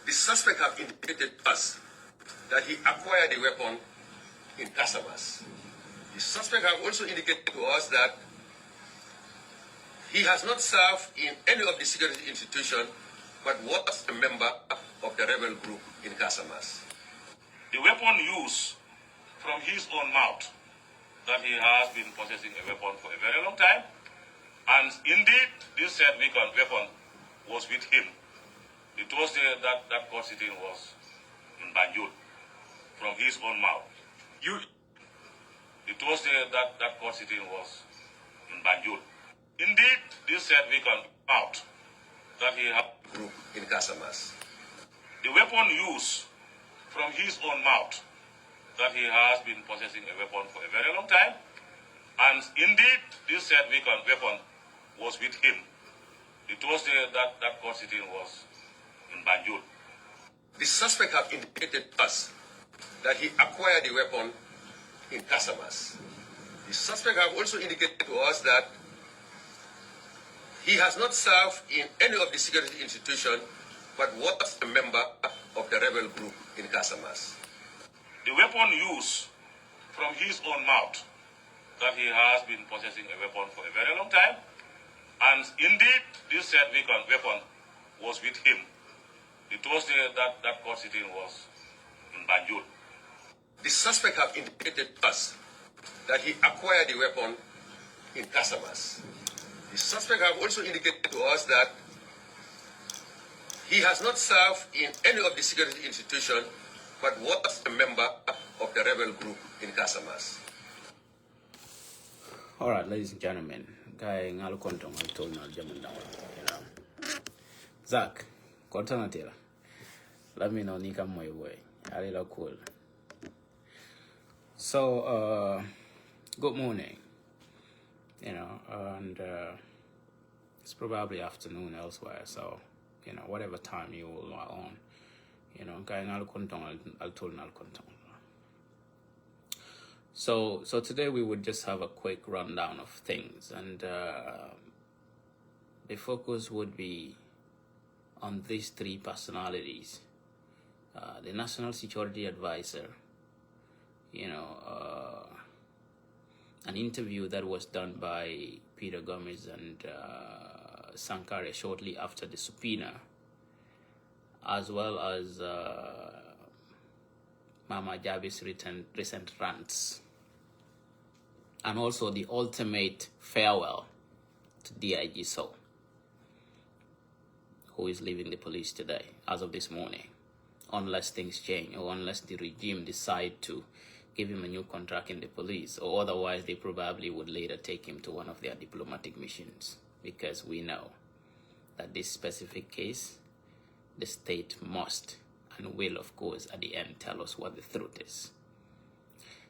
The suspect have indicated to us that he acquired the weapon in Casamas. The suspect have also indicated to us that he has not served in any of the security institutions, but was a member of the rebel group in Casamas. The weapon used from his own mouth that he has been possessing a weapon for a very long time, and indeed this said weapon was with him. It was that court sitting was in Banjul from his own mouth. It was that court sitting was in Banjul. Indeed, this said mouth that he had group in Casamas. The weapon used from his own mouth that he has been possessing a weapon for a very long time, and indeed this said weapon was with him. It was that court sitting was in Banjul. The suspect have indicated to us that he acquired the weapon in Casamas. The suspect have also indicated to us that he has not served in any of the security institutions, but was a member of the rebel group in Casamas. The weapon used from his own mouth that he has been possessing a weapon for a very long time, and indeed this said weapon was with him. It was that court sitting was in Banjul. The suspect have indicated to us that he acquired the weapon in Casamas. The suspect have also indicated to us that he has not served in any of the security institutions, but was a member of the rebel group in Casamas. All right, ladies and gentlemen, guy ngalu kontong I told na jaman down, Zach, kontana tira. Let me know nika my way. Alila cool. So, good morning. And it's probably afternoon elsewhere. So, whatever time you are on, guy ngalu kontong I'll told na kontong. So today we would just have a quick rundown of things, and the focus would be on these three personalities. The National Security Advisor, an interview that was done by Peter Gomez and Sankare shortly after the subpoena, as well as Mama Jabi's recent rants, and also the ultimate farewell to DIG So, who is leaving the police today, as of this morning, unless things change or unless the regime decide to give him a new contract in the police, or otherwise they probably would later take him to one of their diplomatic missions, because we know that this specific case, the state must and will, of course, at the end tell us what the truth is.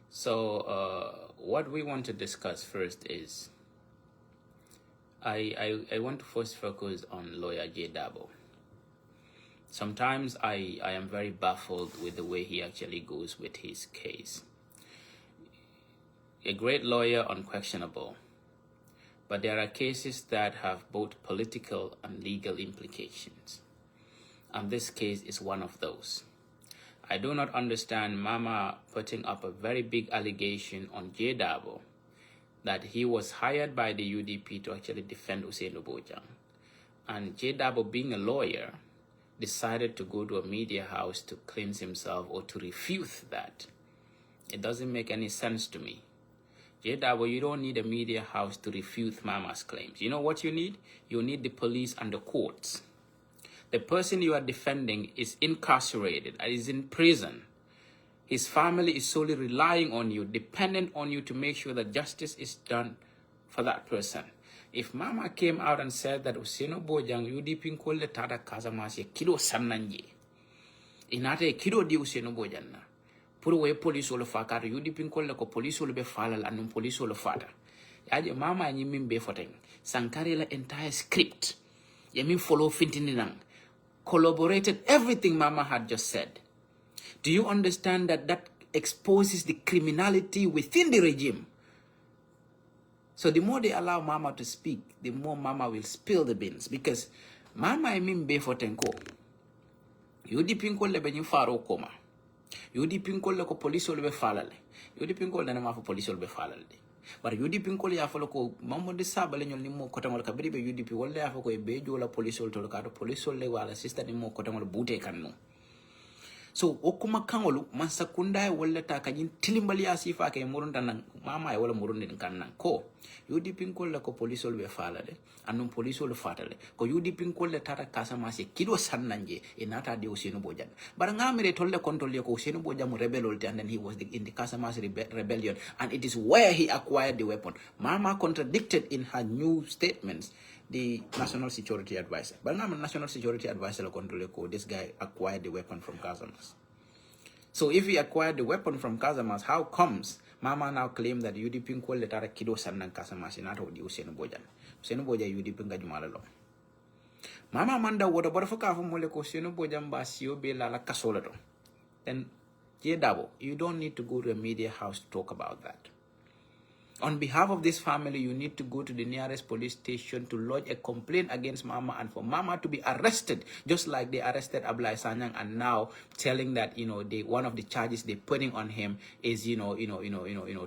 So what we want to discuss first is, I want to first focus on lawyer Dabo. Sometimes I am very baffled with the way he actually goes with his case. A great lawyer, unquestionable, but there are cases that have both political and legal implications, and this case is one of those. I do not understand Mama putting up a very big allegation on Dabo that he was hired by the UDP to actually defend Usain Bojang, and Dabo, being a lawyer, decided to go to a media house to cleanse himself or to refute that. It doesn't make any sense to me. Dabo, you don't need a media house to refute Mama's claims. You know what you need? You need the police and the courts. The person you are defending is incarcerated, is in prison. His family is solely relying on you, dependent on you to make sure that justice is done for that person. If Mama came out and said that Useno Bojang UDP nkolle tada Casamance kilo samnanje, inate kilo di Useno Bojang na, puro we police wolo fakar UDP nkolle ko police wolo be falal anum police wolo fata. Yaje Mama nyimim be foteng. Sankare la entire script. Yamin follow fintininang. Corroborated everything Mama had just said. Do you understand that that exposes the criminality within the regime? So the more they allow Mama to speak, the more Mama will spill the beans. Because Mama I mean be for tenko. Yudi pinkol le benyi faro koma. Yudi pinkol le ko police le be falale. Yudi pinkol le ma fa police le be falale. But UDP nkoli ya folo ko mambo de sabale nyol ni mo kota ngol kabiri be UDP wala ya fo ko be jola police ol to ka to police ol le wala sister ni mo kota ngol bute kan no. So okuma kangolu man sakunda wala ta kajin tilimbali asifa ke murunda nan mama wala murundi kan nan ko UDP nkol ko police ol be falale anum police ol fatale ko UDP nkol le tata kasama se kido sannanje e nata de Usenu Bojan bara ngamire tolle control ko Usenu Bojan rebel and then he was in the Kasama's rebellion, and it is where he acquired the weapon. Mama contradicted in her new statements the National Security Advisor. But now National Security Advisor control ko this guy acquired the weapon from Kasamas. So if he acquired the weapon from Kasamas, how comes Mama now claim that UDP ko letara kido sannan Kasamas inato di Usenu Bojan? Usenu Bojan UDP ngajumalo. Mama manda woda bora foka fo mole ko Usenu Bojan ba sio be la kasola to. Then Dabo, you don't need to go to a media house to talk about that. On behalf of this family, you need to go to the nearest police station to lodge a complaint against Mama and for Mama to be arrested, just like they arrested Ablai Sanyang, and now telling that one of the charges they're putting on him is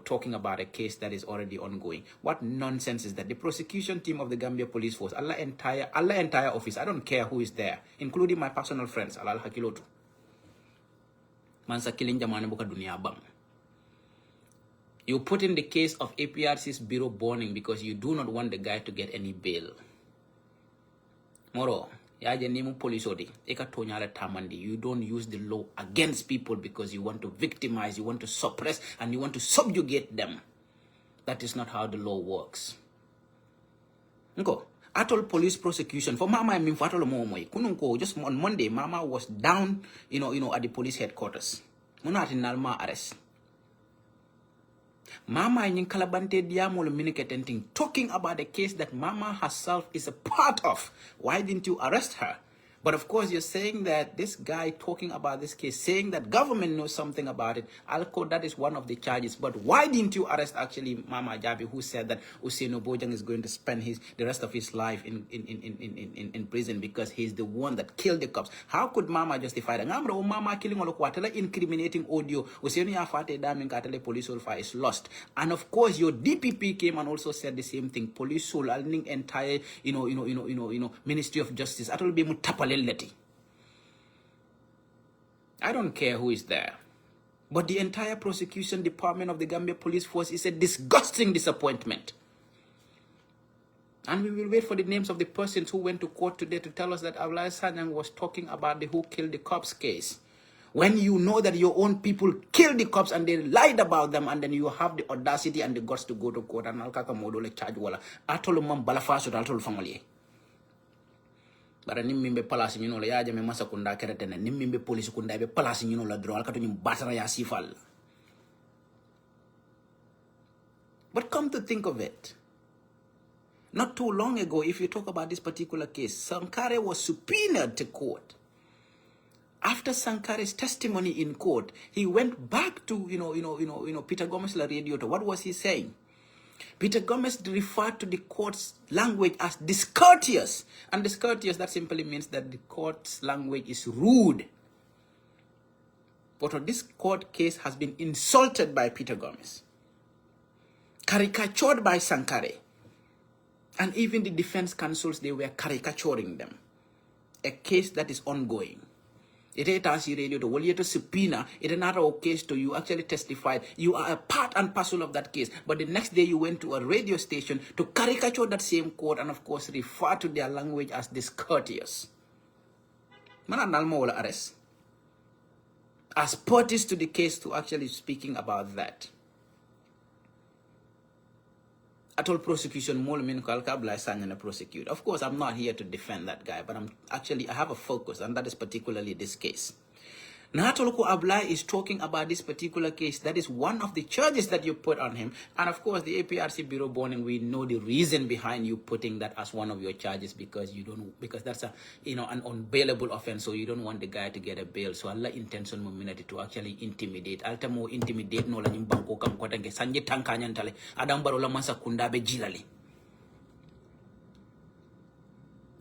talking about a case that is already ongoing. What nonsense is that? The prosecution team of the Gambia Police Force, Allah entire office, I don't care who is there, including my personal friends, Allah Hakilotu. Mansa killing jamane buka dunia bang. You put in the case of APRC's bureau burning because you do not want the guy to get any bail. Moro, yaje nimu police odi, eka tonyala tamandi. You don't use the law against people because you want to victimize, you want to suppress, and you want to subjugate them. That is not how the law works. Nko, atol police prosecution for Mama I mean for atol momoy. Kununko just on Monday, Mama was down, at the police headquarters. Muna ati nalma arrest. Mama in Kalabante Diamolo Miniketenting talking about a case that Mama herself is a part of. Why didn't you arrest her? But of course, you're saying that this guy talking about this case, saying that government knows something about it. Alco, that is one of the charges. But why didn't you arrest actually Mama Jabi, who said that Usenu Bojang is going to spend the rest of his life in prison because he's the one that killed the cops? How could Mama justify that? Ngamro Mama killing Olokwatela, incriminating audio. Usenu Yafate Daming Katele police solfa is lost. And of course, your DPP came and also said the same thing. Police soul, entire, Ministry of Justice. That will be mutapale. I don't care who is there. But the entire prosecution department of the Gambia Police Force is a disgusting disappointment. And we will wait for the names of the persons who went to court today to tell us that Ablai Sanyang was talking about the who killed the cops case. When you know that your own people killed the cops and they lied about them, and then you have the audacity and the guts to go to court and alkaka modole charge wala atolo mam balafaso atolo family. Bara nimbe palasi nyino la yaje me masa kunda keretene nimbe police kunda be palasi nyino la dro alkato nyim basara ya sifal. But come to think of it, not too long ago, if you talk about this particular case, Sankare was subpoenaed to court. After Sankare's testimony in court, he went back to Peter Gomez la radio. What was he saying? Peter Gomez referred to the court's language as discourteous. And discourteous, that simply means that the court's language is rude. But this court case has been insulted by Peter Gomez, caricatured by Sankare. And even the defense counsels, they were caricaturing them. A case that is ongoing. It is radio to wali to subpoena. It another case to you actually testified. You are a part and parcel of that case. But the next day you went to a radio station to caricature that same court and of course refer to their language as discourteous. Mana nalmo wala arrest. As parties to the case to actually speaking about that. At all prosecution, prosecute. Of course, I'm not here to defend that guy, but I have a focus, and that is particularly this case. Nahatoloko Ablai is talking about this particular case. That is one of the charges that you put on him. And of course, the APRC Bureau Burning, we know the reason behind you putting that as one of your charges because that's an unbailable offense. So you don't want the guy to get a bail. So Allah intention mominati to actually intimidate. Alta mo intimidate no la nyimbanko kam kwa tange sanje tankanyantale. Adam barola mansa kundabe jilali.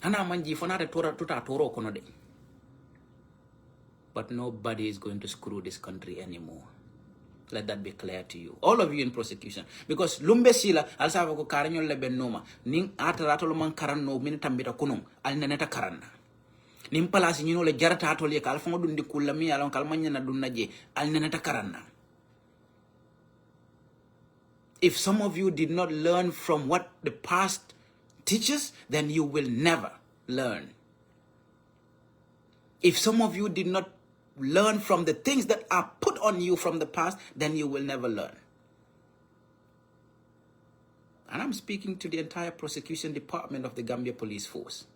Ana manji fonata tora tuta toro kono de. but nobody is going to screw this country anymore. Let that be clear to you. All of you in prosecution. Because lumbe sila, alsava ko karanyo lebe noma, ning atarato man karanno minitambita kunum, al neneta karanna. Nim palasi nyino le jarata atole kal fongo dundi kulami alon kalmanya na dunna je, al neneta karanna. If some of you did not learn from what the past teaches, then you will never learn. If some of you did not learn from the things that are put on you from the past, then you will never learn. And I'm speaking to the entire prosecution department of the Gambia Police Force.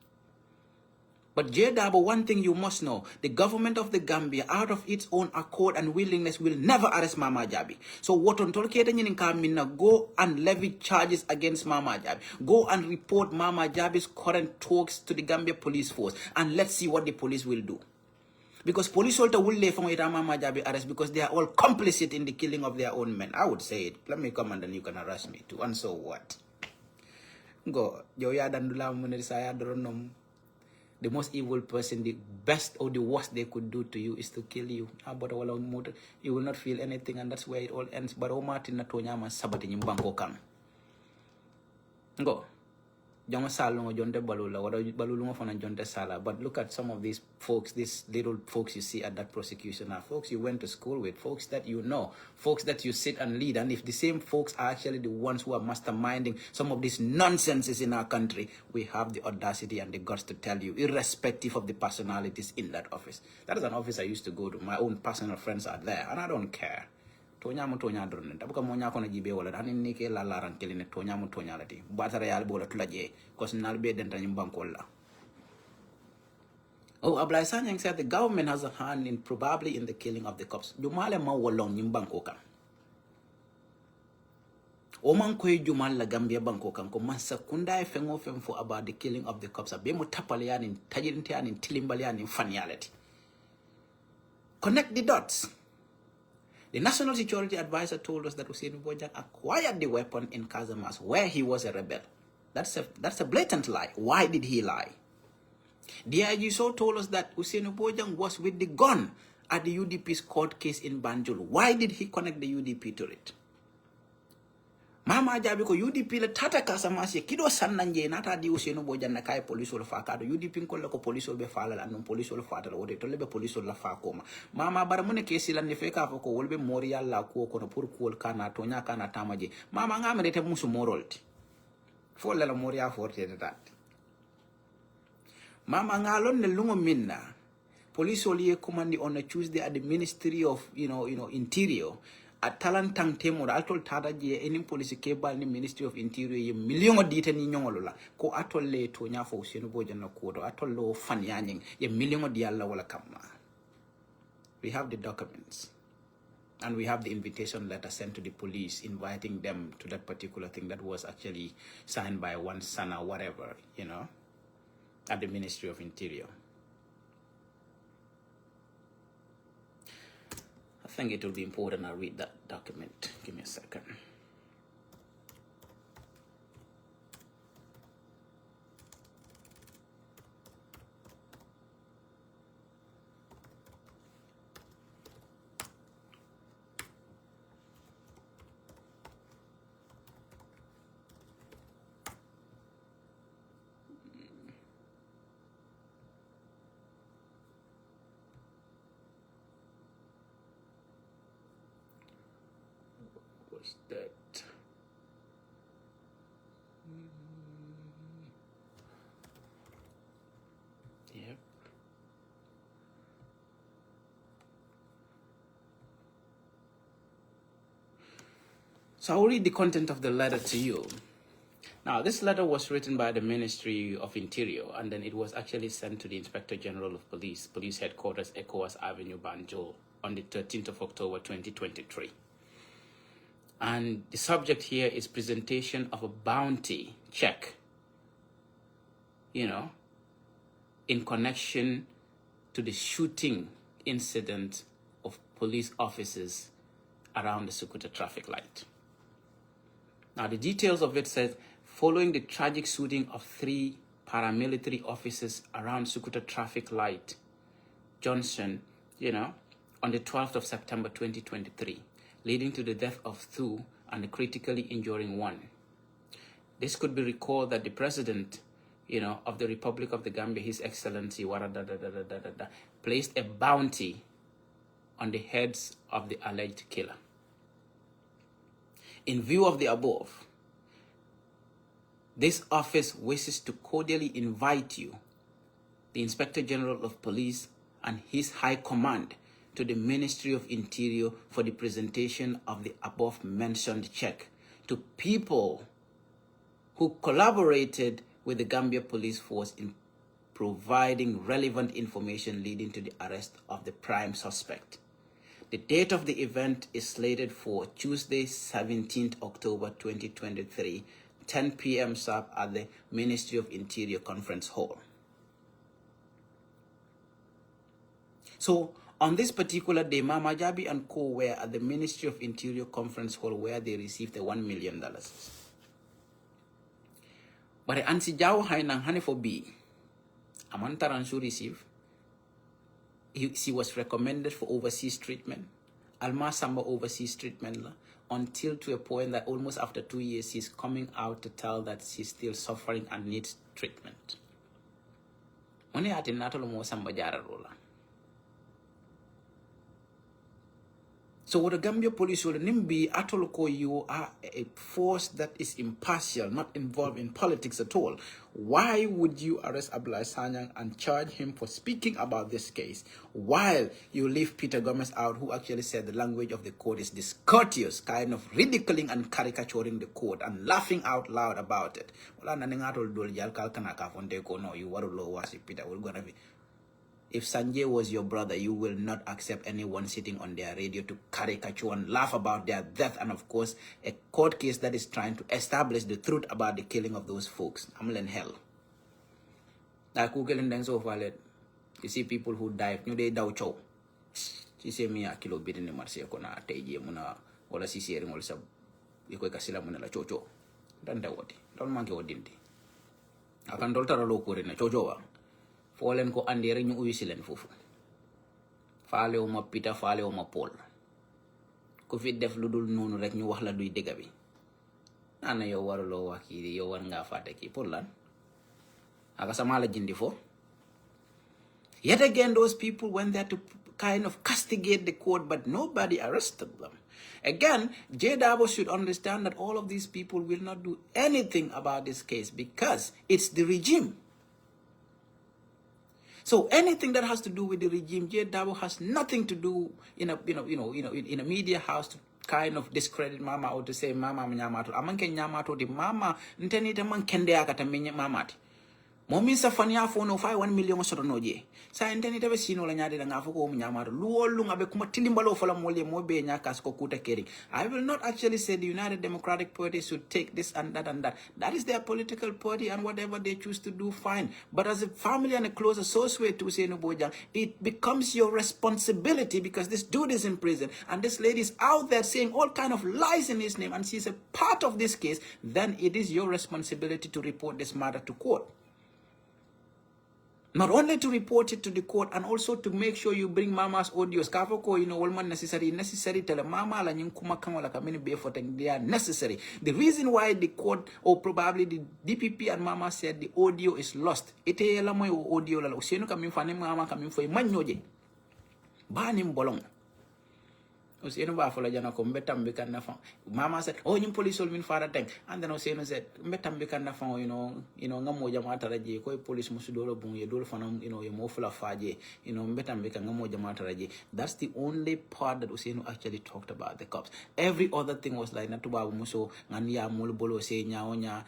But Dabo, one thing you must know, the government of the Gambia, out of its own accord and willingness, will never arrest Mama Jabi. So what on go and levy charges against Mama Jabi. Go and report Mama Jabi's current talks to the Gambia Police Force, and let's see what the police will do. Because police will lay from Mama Jabi arrest because they are all complicit in the killing of their own men. I would say it. Let me come and then you can arrest me too. And so what? Go. The most evil person, the best or the worst they could do to you is to kill you. You will not feel anything, and that's where it all ends. But OMAR tinatonyama sabati nyimbango kan. Go. Jonga salongo jonte balula, wada balulungo fana jonte sala. But look at some of these folks, these little folks you see at that prosecution are folks you went to school with, folks that you know, folks that you sit and lead. And if the same folks are actually the ones who are masterminding some of these nonsenses in our country, we have the audacity and the guts to tell you, irrespective of the personalities in that office. That is an office I used to go to. My own personal friends are there, and I don't care. Tonya mo tonya drone tabuka monya kono jibe wala dan nike la laran keline tonya mo tonya lati batara yal bola tulaje cause nalbe denta nyimbankolla. Oh, Ablai Sanyang said the government has a hand in probably in the killing of the cops. Jumale ma wolong nyimbanko kan. Oman koy jumal la Gambia banko kan ko masa kunda e fengo femfo about the killing of the cops. Be mo tapale yani tajirinte yani tilimbali yani fanyalati. Connect the dots. The National Security Advisor told us that Hussein Bojang acquired the weapon in Casamas, where he was a rebel. That's a blatant lie. Why did he lie? DIG so told us that Hussein Bojang was with the gun at the UDP's court case in Banjul. Why did he connect the UDP to it? Mama Jabi ko UDP le tata Casamas ye kido sananje nata di Hussein Bojang na kay police wala fakado UDP ko la ko police wala be fala la non police wala fata la wote to le be police wala fa koma mama bara mun kesi la ne feka fa ko wolbe mori yalla ko no pour ko kana to nya kana tamaje mama ngamere te musu morolti fo la mori ya forte de tat mama ngalon ne lungo minna police wali commandi on a Tuesday at the Ministry of Interior at talantang temo atol tada je any police kebal ni Ministry of Interior ye million dita ni nyongolola ko atol le to nya fo Hussein Bojang na ko do atol lo fan yaning ye million di alla wala kamma. We have the documents and we have the invitation letter sent to the police inviting them to that particular thing that was actually signed by one son or whatever, at the Ministry of Interior. I think it will be important I read that document. Give me a second. That yep. So I'll read the content of the letter to you. Now, this letter was written by the Ministry of Interior, and then it was actually sent to the Inspector General of Police, Police Headquarters, ECOWAS Avenue, Banjul, on the 13th of October, 2023. And the subject here is presentation of a bounty check, in connection to the shooting incident of police officers around the Sukuta traffic light. Now, the details of it says, following the tragic shooting of 3 paramilitary officers around Sukuta traffic light junction on the 12th of September 2023, leading to the death of 2 and critically injuring 1. This could be recalled that the president, of the Republic of the Gambia, His Excellency, placed a bounty on the heads of the alleged killer. In view of the above, this office wishes to cordially invite you, the Inspector General of Police and His High Command, to the Ministry of Interior for the presentation of the above-mentioned check to people who collaborated with the Gambia Police Force in providing relevant information leading to the arrest of the prime suspect. The date of the event is slated for Tuesday, 17th October 2023, 10 p.m. sharp at the Ministry of Interior Conference Hall. So, on this particular day, Mama Jabi and co were at the Ministry of Interior Conference Hall where they received the $1 million. But the Ansi Jawo Hainang Hane for B, Amantaransu receive. She was recommended for overseas treatment. Alma Samba overseas treatment until to a point that almost after 2 years, she's coming out to tell that she's still suffering and needs treatment. When I Natolo Mo Samba Jara Rola. So what the Gambia police will be atoloko, you are a force that is impartial, not involved in politics at all. Why would you arrest Abdullah Sanyang and charge him for speaking about this case while you leave Peter Gomez out, who actually said the language of the court is discourteous, kind of ridiculing and caricaturing the court and laughing out loud about it? Well, no, you were Peter will gonna be. If Sanjay was your brother, you will not accept anyone sitting on their radio to caricature and laugh about their death, and of course, a court case that is trying to establish the truth about the killing of those folks. I'm in hell. Like Google and so far, you see people who died. You they daw chow. She say me a kilo bit in the marcia kona teji muna wala si seri wala sab. Iko kasila muna la chocho. Dan dawati. Don't manke wadinti. Akan dolta ralo kore na chochowa. Folen ko andere ñu uyu ci len fofu faale wu ma pita faale wu ma pol ku fi def lu dul nonu rek ñu wax la duy dega bi ana yow warulo wax ki yow war nga faté ki pour lan aka sama la jindi fo. Yet again, those people went there to kind of castigate the court, but nobody arrested them. Again, J. Dabo should understand that all of these people will not do anything about this case because it's the regime. So anything that has to do with the regime, J. Dabo has nothing to do in a in a media house to kind of discredit Mama or to say Mama mnyamato. Amanke nyamato di Mama ntenite man kende akata mamati. Momin sa fanya fono 1 million soro noje. Sa inteni tabe sino la nyade nga foko mnyamato. Luolu ngabe kuma tilimbalo fola mole mobe nyaka sko kuta keri. I will not actually say the United Democratic Party should take this and that and that. That is their political party and whatever they choose to do, fine. But as a family and a close associate to Usenu Bojang, it becomes your responsibility because this dude is in prison and this lady is out there saying all kind of lies in his name and she's a part of this case. Then it is your responsibility to report this matter to court. Not only to report it to the court and also to make sure you bring Mama's audios. Kafoko, all necessary tell Mama la nyunkuma kangola kamini befote. They are necessary. The reason why the court or probably the DPP and Mama said the audio is lost. Ite yela mo audio la usenu kamin fane Mama kamin fo manyoje. Bani mbolong. Usenu ba fola jana ko mbetam be kan na fa. Mama said, "Oh, you police will mean father tank." And then Usenu said, "Mbetam be kan na fa, ngamo jama taraje ko police musudolo bun ye dol fanam, ye mo fula faje, mbetam be kan ngamo jama taraje." That's the only part that Usenu actually talked about the cops. Every other thing was like natuba muso ngania mul bolo se nyaonya,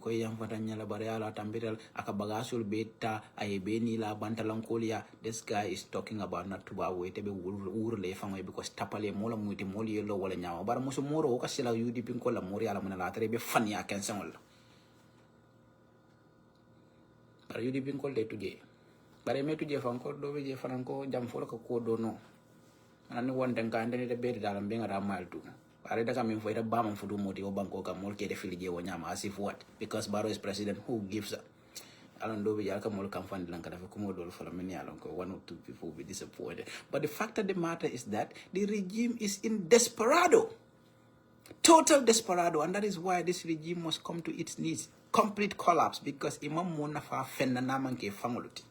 ko yam fatanya la bareala tambiral akabagasul beta ayebeni la bantalankolia. This guy is talking about natuba wetebe urle fangwe because tapale mola muti moli yelo wala nyawa bar muso moro o kasila yudi pinko la mori ala munala trebe fanya kensangol bar yudi pinko de tuje bare me tuje fanko do be je franco jam folo ko do no anani wonde ngande de be dala benga da maltu bare daga min foida bama fudu moti o banko ka mol ke de filije wo nyama as if what because Baro is president, who gives a Alon do be yaka mol kam fandi lan kada ko modol fala men yalon ko one or two people will be disappointed. But the fact of the matter is that the regime is in desperado. Total desperado, and that is why this regime must come to its knees. Complete collapse because Imam Mona fa fenna namanke fangoluti.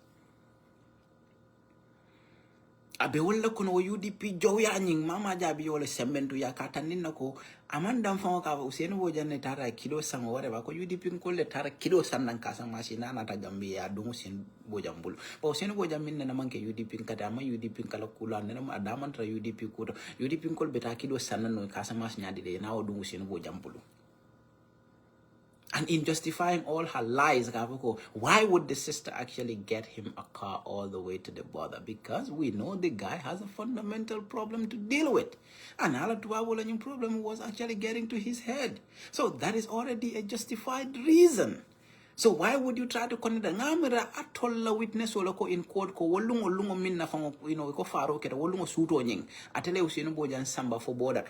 Abe wala kono UDP joya nying mama Jabi wala sembentu ya kata nina ko amanda mfango ka usenu boja ne tara kilo sango whatever ko UDP nkole tara kilo sannan kasa masina na ta Gambia dungu sen boja mbulu ba usenu boja minna na manke UDP nkata ama UDP kala kula ne ma adaman tra UDP ko UDP nkol beta kilo sannan no kasa mas nyadi de na dungu sen boja mbulu. And in justifying all her lies, why would the sister actually get him a car all the way to the border? Because we know the guy has a fundamental problem to deal with. And our problem was actually getting to his head. So that is already a justified reason. So why would you try to connect ngamira atolla witness wala ko in court ko wolungo minna fango ko faro keta wolungo suto nying atele usino bojan samba for border.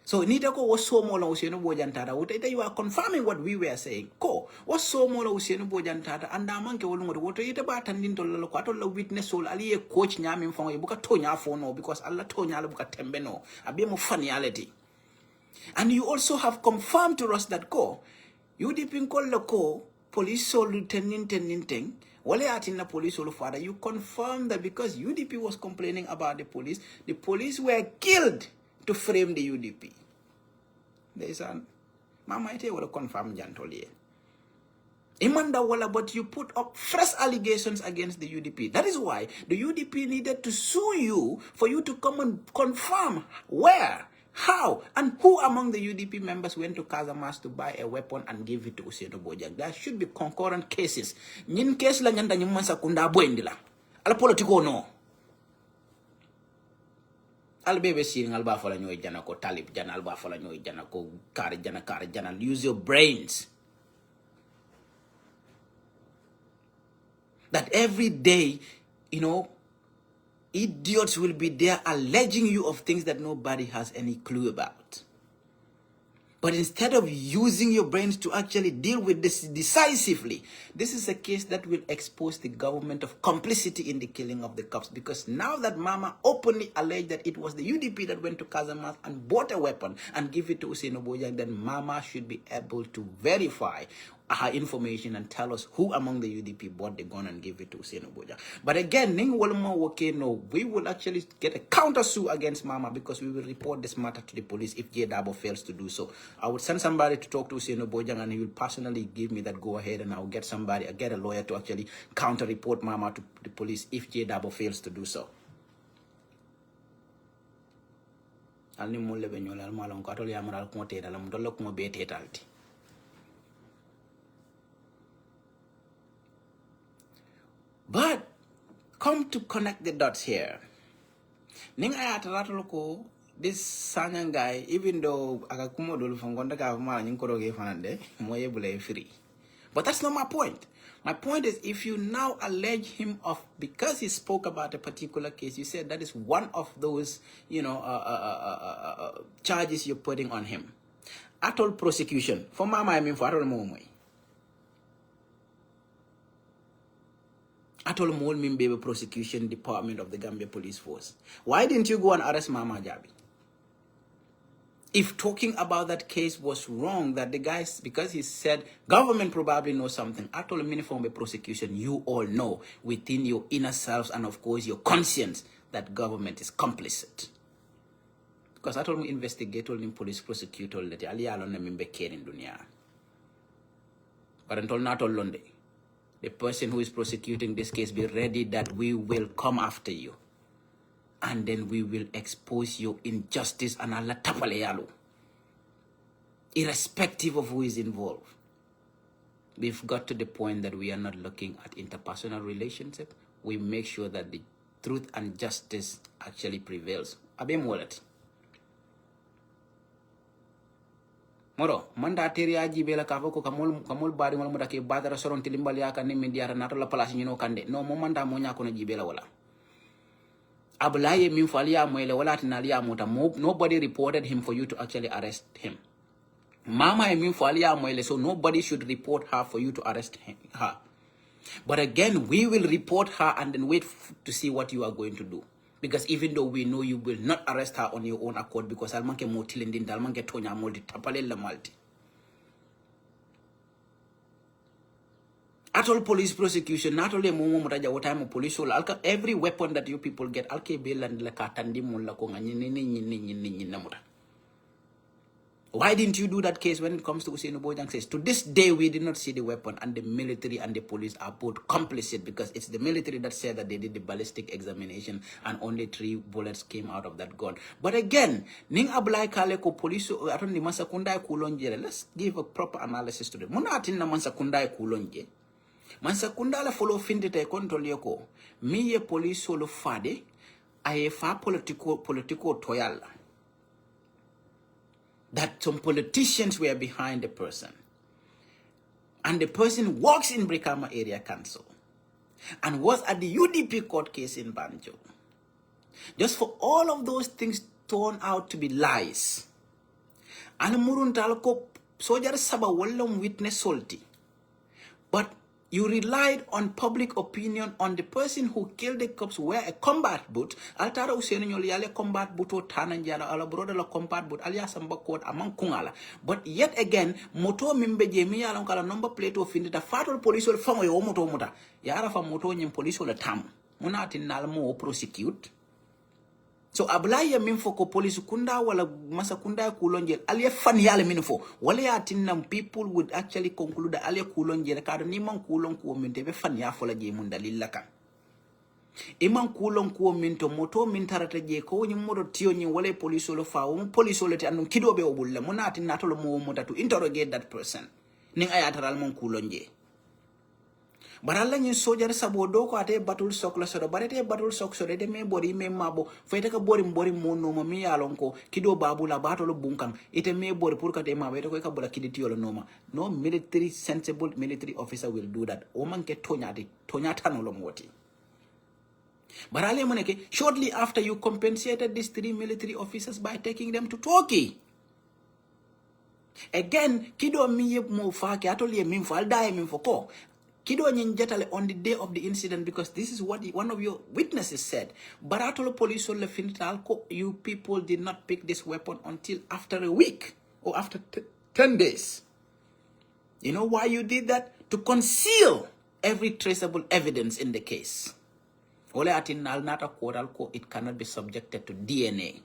So Nitako was so mola usenu bojantata. Uteta you are confirming what we were saying. Ko was so mola usenu bojantata and amanke wolungo woto ita ba tandinto lalo ko atolla witness sol ali coach nyami mfongo buka tonya fono because Allah tonya ala buka tembeno abe mo faniality. And you also have confirmed to us that ko UDP kolla ko police sol tenin wale atina police sol father you confirmed that because UDP was complaining about the police were killed to frame the UDP. There is an Mama ite will confirm Jantolier. Imanda wala, but you put up fresh allegations against the UDP. That is why the UDP needed to sue you for you to come and confirm where, how, and who among the UDP members went to Casamas to buy a weapon and give it to Usaino Bojang. There should be concurrent cases. Nyin case la nyanda nyumansa kunda bwendila. Ala politiko no. Albebe siring alba fola nyoy jana ko talib jana alba fola nyoy jana ko kar jana use your brains. That every day, idiots will be there alleging you of things that nobody has any clue about. But instead of using your brains to actually deal with this decisively, this is a case that will expose the government of complicity in the killing of the cops. Because now that Mama openly alleged that it was the UDP that went to Casamance and bought a weapon and give it to Usaino Bojang, then Mama should be able to verify her information and tell us who among the UDP bought the gun and gave it to Usaino Bojang. But again, we will actually get a counter sue against Mama because we will report this matter to the police if J Dabo fails to do so. I would send somebody to talk to Usaino Bojang and he will personally give me that go ahead, and I'll get a lawyer to actually counter report Mama to the police if J Dabo fails to do so. But come to connect the dots here. Ning ayataratuko this Sanyang guy, even though akakumo dulu fangonda ka mala nyingkoro ge fanande moye bule free. But that's not my point. My point is, if you now allege him of because he spoke about a particular case, you said that is one of those charges you're putting on him. Atol prosecution for Mama I mean for atol momoy. Atol Mol Mimbebe Prosecution Department of the Gambia Police Force. Why didn't you go and arrest Mama Jabi? If talking about that case was wrong, that the guys, because he said government probably knows something, Atol Miniform Prosecution, you all know within your inner selves and of course your conscience that government is complicit. Because Atol mo investigate all police prosecutor that ali alon na mimbe in dunia. But until not all Londe. The person who is prosecuting this case, be ready that we will come after you. And then we will expose your injustice and Allah tapaleyalu. Irrespective of who is involved. We've got to the point that we are not looking at interpersonal relationship. We make sure that the truth and justice actually prevails. Abem wallet. Moro, manda teria jibela kafoko kamol bari wala mudake badara soron tilimbali yaka ni mendiara nato la palasi nyino kande. No mo manda mo nyako na jibela wala. Abulaye mimfalia mwele wala tinalia muta. Nobody reported him for you to actually arrest him. Mama mimfalia mwele, so nobody should report her for you to arrest her. But again, we will report her and then wait to see what you are going to do. Because even though we know you will not arrest her on your own accord, because almanke motilindin, almanke tonya moldi, tapale la malti. At all police prosecution, not only momo mutaja what time police will every weapon that you people get, alke bill and la katandi mulla konga nyini namuta. Why didn't you do that case when it comes to Usain Bojang says? To this day, we did not see the weapon, and the military and the police are both complicit because it's the military that said that they did the ballistic examination and only 3 bullets came out of that gun. But again, ning ablay kale ko police aton ni mansakundai kulonje. Let's give a proper analysis to it. Muna atin na mansakundai kulonje. Mansakundala follow findite control yoko. Miye police solo fade aye fa politico toyala. That some politicians were behind the person. And the person works in Brikama Area Council and was at the UDP court case in Banjo. Just for all of those things turned out to be lies. And Muruntalko Sojar Saba Wallum witness salty. But you relied on public opinion on the person who killed the cops wear a combat boot. Altara useni nyoli yale combat boot o tananjala ala broda la combat boot alia samba court among kungala. But yet again, moto mimbe jemi yala kala number plate of indita fatal police will fango yo moto muta. Yara fa moto nyim police will tam. Munati nalmo prosecute. So ablaya minfo ko police kunda wala masa kunda kulonje alia fan yale minfo wala ya tinam people would actually conclude that alia kulonje kado ni man kulon ko minte be fan ya fola je mun dalilla kan iman kulon ko minto moto min tarata je ko nyi modo tiyo nyi wala police lo fa o police lo te andum kido be obulle munati natolo mo mota to interrogate that person ning ayataral mon kulonje. Baralla nyin sojar sabo do ko ate batul sok la sodo barete batul sok sodo de me bori me mabo fayta ka bori mono mo mi yalon ko kido babu la batolo bunkan ite me bori pour ka te ma wete ko ka bula kiditi yolo noma no military sensible military officer will do that o manke tonya tanolo moti. Barale moneke shortly after you compensated these 3 military officers by taking them to Turkey. Again kido mi yeb mo fa ke atoli min fal dai min foko Kido Jetale on the day of the incident, because this is what one of your witnesses said. Baratolo police le finitalko, you people did not pick this weapon until after a week or after 10 days. You know why you did that? To conceal every traceable evidence in the case. Ole atin nata koralko, it cannot be subjected to DNA.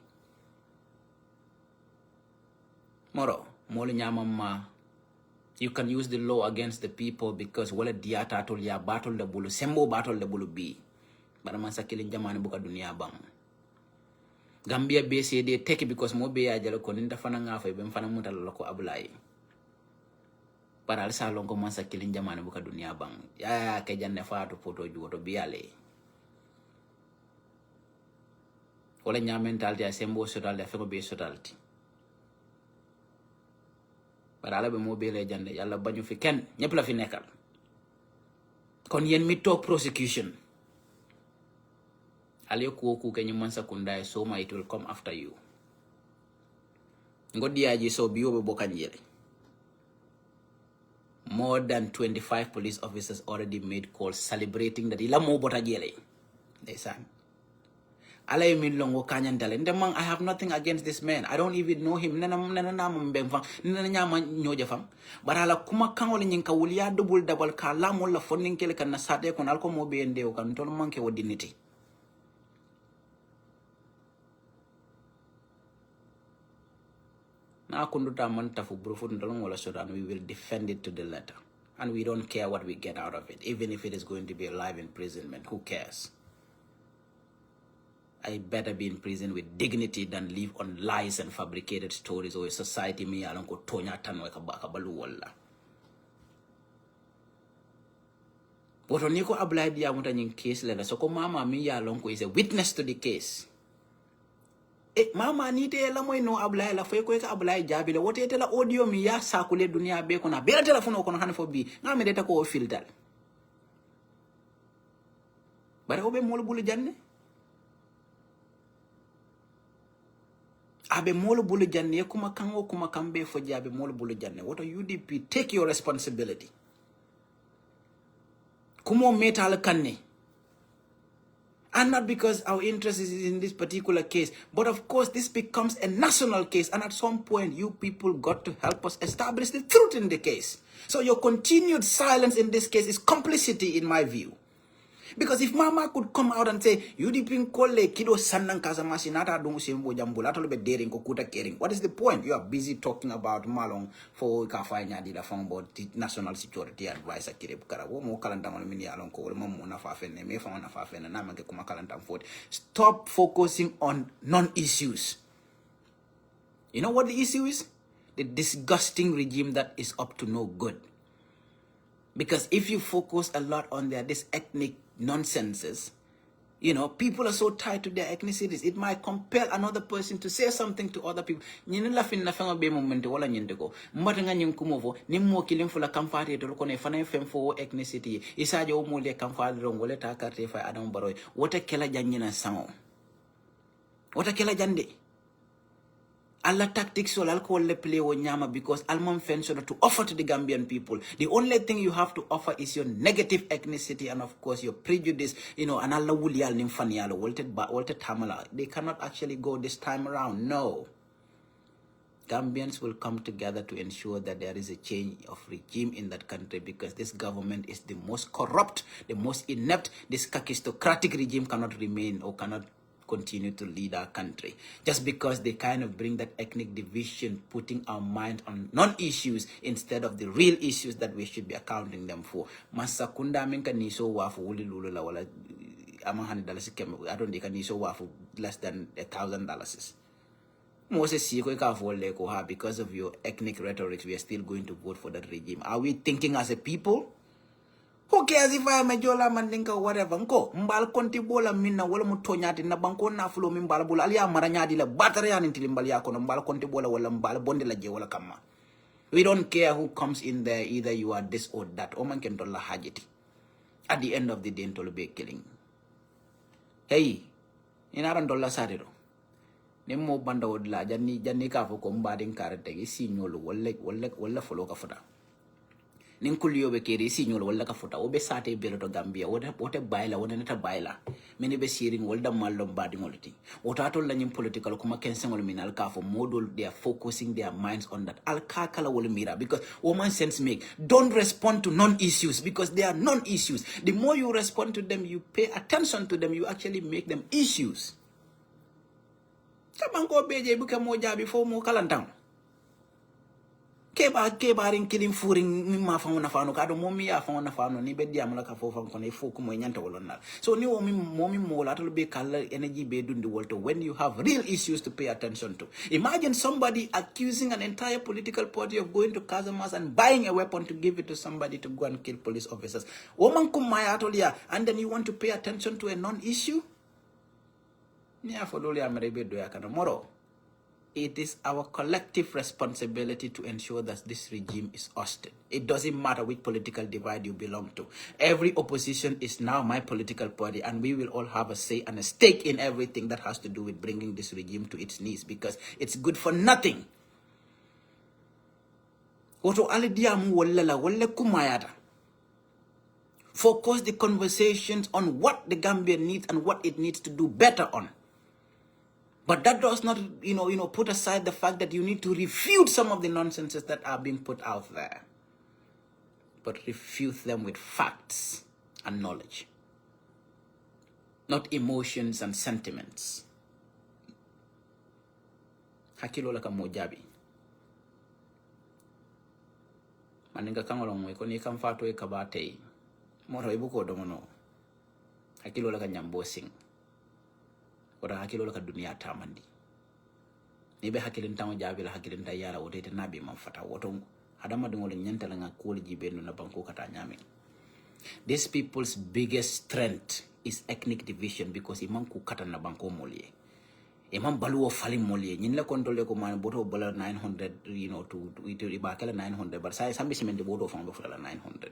Moro, molo nyamama. You can use the law against the people because wala diata tol ya battle the bulu sembo battle the bulu bi bara man sakilin jamane buka dunia bang Gambia BCD take it because mo be ya jalo ko ninda fana nga fa be fana mutal lako abulay para al salon ko man sakilin jamane buka dunia bang ya ke janne faatu photo juwoto biale wala nyamental ya sembo sodal ya fego be sodalti ala be mo bele jande yalla bañu fi ken ñepp la fi nekkal kon yen mi tok prosecution ale ko ke ñu man sakunda so ma it will come after you ngodi aji so biyo be bokan yele more than 25 police officers already made calls celebrating that ila mo bota jele ndeysaan alay min longo kanyantale ndemang I have nothing against this man. I don't even know him. Nana mbeng fang nana nyama nyoja fang barala kuma kangol nyinka wuliya double double ka lamol la fonin kele kan na sade kon alko mo be ndew kan tol manke wodiniti na kunduta man tafu brufu ndolon wala sodan we will defend it to the letter and we don't care what we get out of it, even if it is going to be a life imprisonment. Who cares? I better be in prison with dignity than live on lies and fabricated stories or a society me along ko tonya tanwa kabalu wala. But on yako apply dia muta nying case lena so ko mama mi along ko is a witness to the case. Mama ni te la moy no apply la fay ko ka apply Jabi la wote te la audio mi ya sakule dunia be ko na be telephone ko no hanfo bi ngam deta ko filter. Bare obe molo bulu janne abe molo bulu janne kuma kango kuma kambe fo jabe molo bulu janne. What are UDP? Take your responsibility. kumo metal kanne. And not because our interest is in this particular case, but of course this becomes a national case, and at some point you people got to help us establish the truth in the case. So your continued silence in this case is complicity in my view. Because if Mama could come out and say, you dipin kolle kido sanang kasamasi nata dungu simbo jambula tolobe daring kokuta caring. What is the point? You are busy talking about Malong for kafanya di la fong about national security advisor kireb karawo mo kalantang mini along ko mo na fafene me fa na fafene na manke kuma kalantang fort. Stop focusing on non-issues. You know what the issue is? The disgusting regime that is up to no good. Because if you focus a lot on this ethnic nonsenses, you know, people are so tied to their ethnicities. It might compel another person to say something to other people. Nyini la fin na fenga be momente wala nyende ko. Mbata nga nyung kumovo, ni mo kilim fula kamfari to kone fana fem fo ethnicity. Isaje o mo le kamfari ron wala ta karte fa adam baroy. Wata kela janyina samo. Wata kela jande. Alla tactics will alcohol play o nyama because almon fension to offer to the Gambian people. The only thing you have to offer is your negative ethnicity and of course your prejudice, you know, and Allah wulial nimfanialo, Walter Tamala. They cannot actually go this time around. No. Gambians will come together to ensure that there is a change of regime in that country because this government is the most corrupt, the most inept. This kakistocratic regime cannot remain or cannot continue to lead our country just because they kind of bring that ethnic division, putting our mind on non-issues instead of the real issues that we should be accounting them for. Masakunda minka niso wafu uli lulula wala $100 kem. I don't think niso wafu less than $1,000. Moses because of your ethnic rhetoric, we are still going to vote for that regime. Are we thinking as a people? Who cares if I am a jola mandinka or whatever? Nko, mbal konti bola minna wala mutonyati na banko na fulo mimbala bula alia maranyadi la battery an intilimbali yako na mbal konti bola wala mbal bonde la je wala kama. We don't care who comes in there, either you are this or that. Oman ken dolla hajiti. At the end of the day, ntolo be killing. Hey, inaran dolla sariro. Nemo banda wodla janni ka fo ko mbadin karate gi signolo wala folo ka fota. Ninkulio be keri signal wala ka fota obe sate belo to Gambia wote baila wona neta baila mini be sharing wolda mallom badi ngolti wota to lañim political kuma kensengol minal ka fo model. They are focusing their minds on that al kakala wol mira because woman sense make don't respond to non-issues because they are non-issues. The more you respond to them, you pay attention to them, you actually make them issues. Tabango beje buka mo Jabi fo mo kalantang keba rin killing furing mimma fa wona fano kado momi ya fa wona fano ni be diamala ka fo fan kono fo ko mo nyanta wolonna so ni o momi mo la to be kala energy be dundi wolto when you have real issues to pay attention to. Imagine somebody accusing an entire political party of going to Casamas and buying a weapon to give it to somebody to go and kill police officers. Woman kumaya atolia, and then you want to pay attention to a non-issue? Nya for dole amerebe do yakana moro. It is our collective responsibility to ensure that this regime is ousted. It doesn't matter which political divide you belong to. Every opposition is now my political party, and we will all have a say and a stake in everything that has to do with bringing this regime to its knees because it's good for nothing. Focus the conversations on what the Gambia needs and what it needs to do better on. But that does not, put aside the fact that you need to refute some of the nonsenses that are being put out there. But refute them with facts and knowledge. Not emotions and sentiments. Hakilo laka mo Jabi. Maninga kangolong mo ikoni kamfato e kabate. Moro ibuko domono. Hakilo laka nyambosing. Ora hakilo laka dunia tamandi. Nibe hakilin tamu Jabi la hakilin tayara wote te nabi manfata woto hadama dungole nyanta nga kuli jibenu na banko kata nyami. These people's biggest strength is ethnic division because imam ku kata na banko molie. Imam baluo fali molie. Nyin la kontrole ko man boto bala 900 to ibakala 900 but sai sambi simente boto fang bafula 900.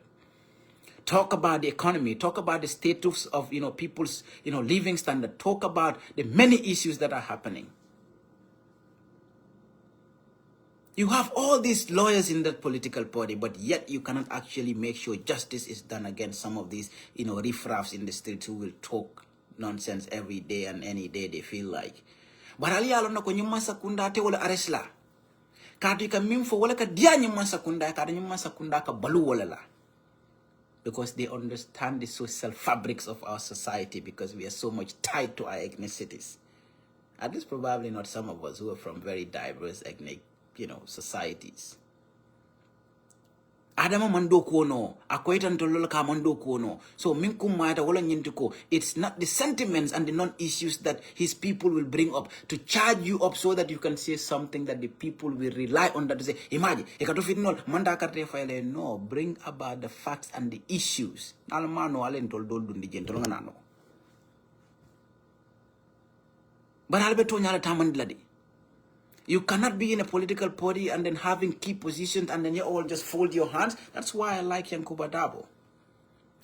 Talk about the economy, talk about the status of people's living standard, talk about the many issues that are happening. You have all these lawyers in that political party, but yet you cannot actually make sure justice is done against some of these, riffraffs in the streets who will talk nonsense every day and any day they feel like. But ali alon na ko nyuma sakunda te wala aresla. Kadu ka mimfo wala ka dia nyuma sakunda ka balu wala la. Because they understand the social fabrics of our society, because we are so much tied to our ethnicities. At least probably not some of us who are from very diverse ethnic, societies. Adama mando kono, akwaitan tolola ka mando kono. So minkum maata wala nyintiko. It's not the sentiments and the non-issues that his people will bring up to charge you up so that you can say something that the people will rely on, that to say, imagine, ekatofitnol, manda karte file. No, bring about the facts and the issues. Almano alen tol dol dundi jentolonga nano. But albeto nyala tamandladi. You cannot be in a political party and then having key positions and then you all just fold your hands. That's why I like Yankuba Dabo.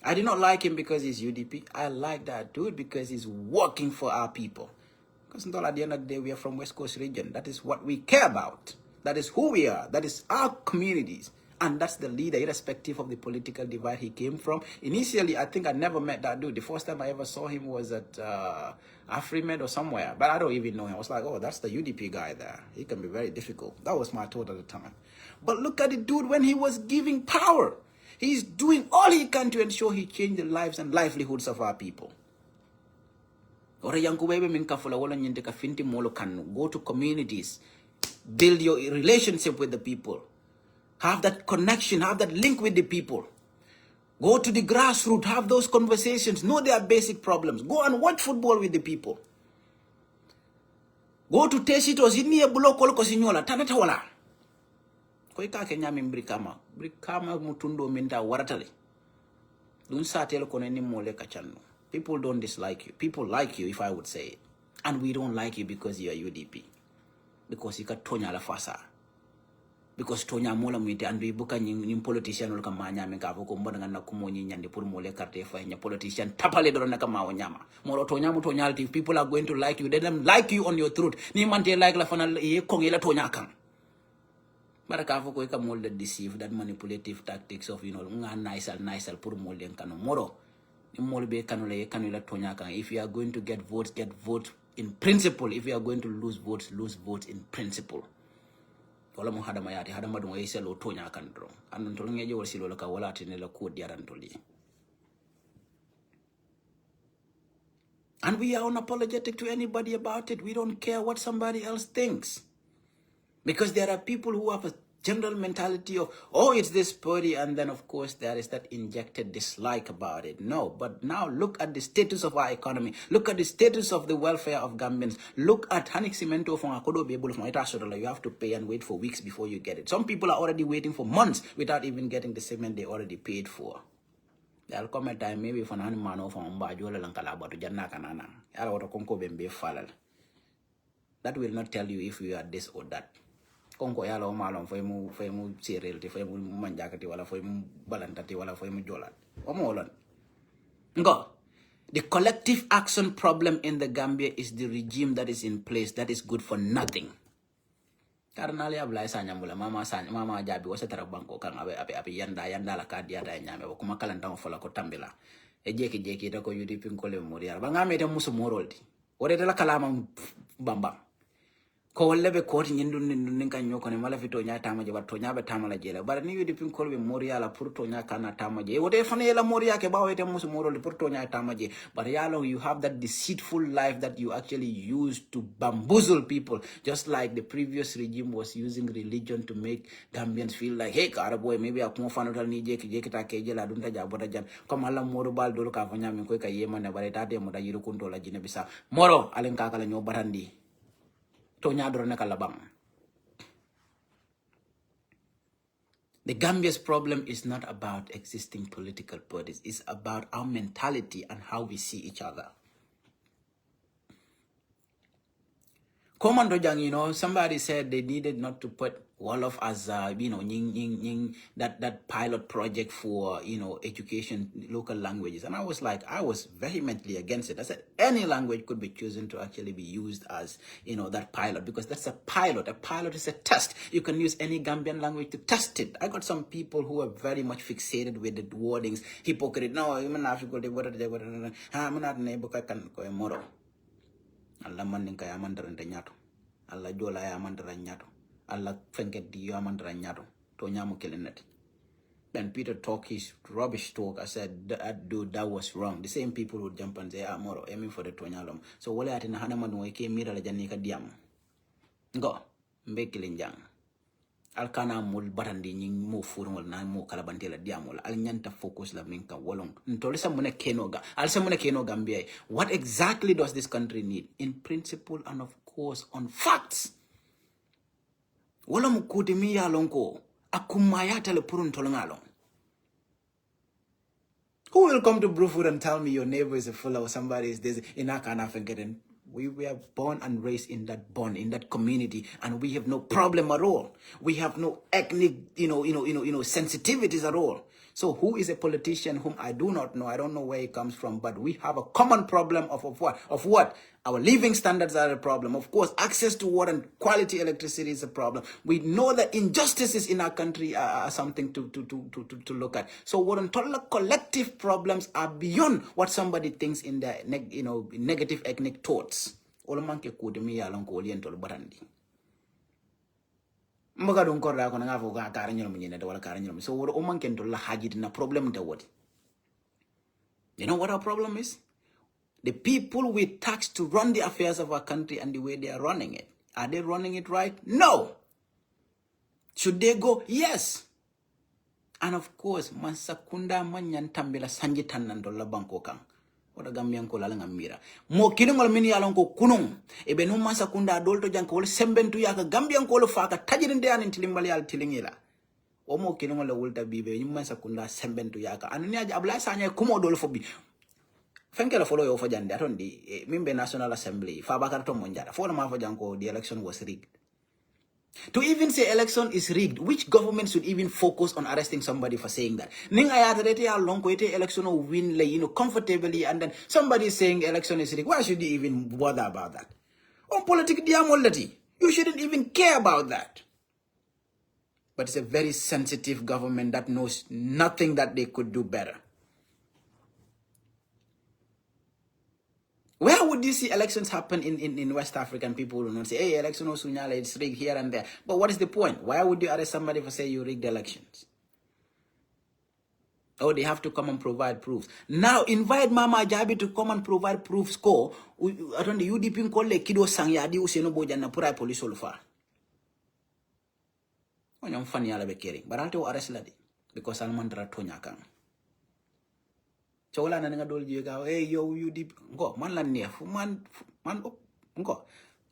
I did not like him because he's UDP. I like that dude because he's working for our people. Because at the end of the day, we are from West Coast region. That is what we care about. That is who we are. That is our communities. And that's the leader, irrespective of the political divide he came from. Initially, I think I never met that dude. The first time I ever saw him was at Afrimed or somewhere. But I don't even know him. I was like, oh, that's the UDP guy there. He can be very difficult. That was my thought at the time. But look at the dude when he was giving power. He's doing all he can to ensure he changed the lives and livelihoods of our people. Go to communities. Build your relationship with the people. Have that connection, have that link with the people. Go to the grassroots, have those conversations, know their basic problems. Go and watch football with the people. Go to Tesitos, inni bulo kolko sinyola, tanatawala. Koi ka kenya brikama. Brikama mutundo minta waratale. Dun sa telo kono ni mole kachano. People don't dislike you. People like you, if I would say it. And we don't like you because you are UDP. Because you got tonya la fasa. Because tonya mola mwite and we buka nyim politician ulka manya menga voko mbona ngana kumonyi nyande pour mole carte fa nya politician tapale do naka mawo nyama molo tonya mu tonya if people are going to like you, they them like you on your truth ni mante like la fana e kongela tonya kan baraka voko ka mole deceive, that manipulative tactics of nga nice pour mole kanu moro ni mole be kanu le kanu la tonya kan. If you are going to get votes in principle. If you are going to lose votes in principle. Wala mo hadama yati hadama dungo yese lo tonya kandro andon to ngeje wol silo ka wala tinela ko diarantoli. And we are unapologetic to anybody about it. We don't care what somebody else thinks, because there are people who have a general mentality of, oh, it's this party, and then of course there is that injected dislike about it. No, but now look at the status of our economy. Look at the status of the welfare of Gambians. Look at Hanik Cemento from Akodo Bebul from Itashodola. You have to pay and wait for weeks before you get it. Some people are already waiting for months without even getting the cement they already paid for. There'll come a time maybe for an man of Umbajola Lankalaba to Janakanana. That will not tell you if you are this or that. Konko yalo malon foy mu serial ti foy mu manjakati wala foy mu balantati wala foy mu jolat omolon ngo. The collective action problem in the Gambia is the regime that is in place that is good for nothing. Karnali ablay sanya mula mama Jabi wasa tara banko kan abe yanda la kadia da nyame ko makalanta fola ko tambila e jeki da ko yudi pin ko le moriya ba ngame te musu moroldi wore de la kalama bamba ko wollebe koti nyindun nin kan nyoko ne mala fito nya tamaje ba to nya be tamala jela bara ni yudi pin kolbe moriya la pour to nya kana tamaje wote fane la moriya ke bawete musu morol pour to nya tamaje. But yalo, you have that deceitful life that you actually use to bamboozle people, just like the previous regime was using religion to make Gambians feel like, hey kara boy, maybe akuma fanotal ni jeki ta keje la dunta jabota jan comme alla moro bal dolo ka fanya min ko ka yema ne bare tate mo da yiru kunto la jine bisa moro alen ka kala nyo batandi. The Gambia's problem is not about existing political parties. It's about our mentality and how we see each other. Commando Jang, somebody said they needed not to put Wolof as, that pilot project for, education, local languages. And I was vehemently against it. I said any language could be chosen to actually be used as, that pilot, because that's a pilot. A pilot is a test. You can use any Gambian language to test it. I got some people who are very much fixated with the wordings, hypocrite. No, I'm not Allah mandin kaya mandara nyato. Allah jola ya mandara nyato. Allah fenket di ya mandara nyato. To nyamu kilineti. Then Peter talk his rubbish talk. I said, that dude, that was wrong. The same people would jump and say, moro, aiming for the tonyalom. So wale ati na hana manu weke mira la janika diam. Go, mbe kilinjang. Alkana mul barandi nying mo furungol na mo kalabantela diamol al nyanta focus la minka wolong ntolesa mune kenoga alsa mune keno Gambia. What exactly does this country need? In principle and of course on facts. Wala mukuti mi ya lonko akumayata le purun tolongalo. Who will come to Bruford and tell me your neighbor is a fool or somebody is this in Akana? We were born and raised in that bond, in that community, and we have no problem at all. We have no ethnic, sensitivities at all. So who is a politician whom I do not know? I don't know where he comes from, but we have a common problem of what? Of what? Our living standards are a problem. Of course, access to water and quality electricity is a problem. We know that injustices in our country are something to look at. So what collective problems are beyond what somebody thinks in their negative ethnic thoughts. Mbaga don korda ko nga fo ga karanyol mu nyene wala karanyol so woro o manken to la haji dina problem ta wodi. You know what our problem is? The people we tax to run the affairs of our country and the way they are running it. Are they running it right? No. Should they go? Yes. And of course, mansakunda manyan tambela sanjitan nandola banko kang. Oda Gambian ko lalang amira. Mo kinungol mini along ko kunung. Ebe num mansakunda adolto janko wol sembentu yaka Gambian ko lo faka tajirinde anin tilimbali al tilingila. O mo kinungol la wulta bibe num mansakunda sembentu yaka. Anani aja abla sanya kumo dol fobi. Fenke la follow yo fo jande atondi mimbe National Assembly fa bakar to monjara. Fo ma fo janko the election was rigged. To even say election is rigged, which government should even focus on arresting somebody for saying that? Ninga ya rete ya long ko ite election will win comfortably, and then somebody is saying election is rigged. Why should you even bother about that? On politics diamolati, you shouldn't even care about that. But it's a very sensitive government that knows nothing that they could do better. Where would you see elections happen in West African people will not say, hey, election is it's rigged here and there. But what is the point? Why would you arrest somebody for saying you rigged elections? Oh, they have to come and provide proofs. Now, invite Mama Jabi to come and provide proofs. Ko, around the UDP call le kido sangyadi useno boja na pura police olfa. Onyam fani ala bekering. But I'll tell arrest ladi because Almandra tonya kang. Chola na nga dol jiga hey yo you deep go man la nef man go.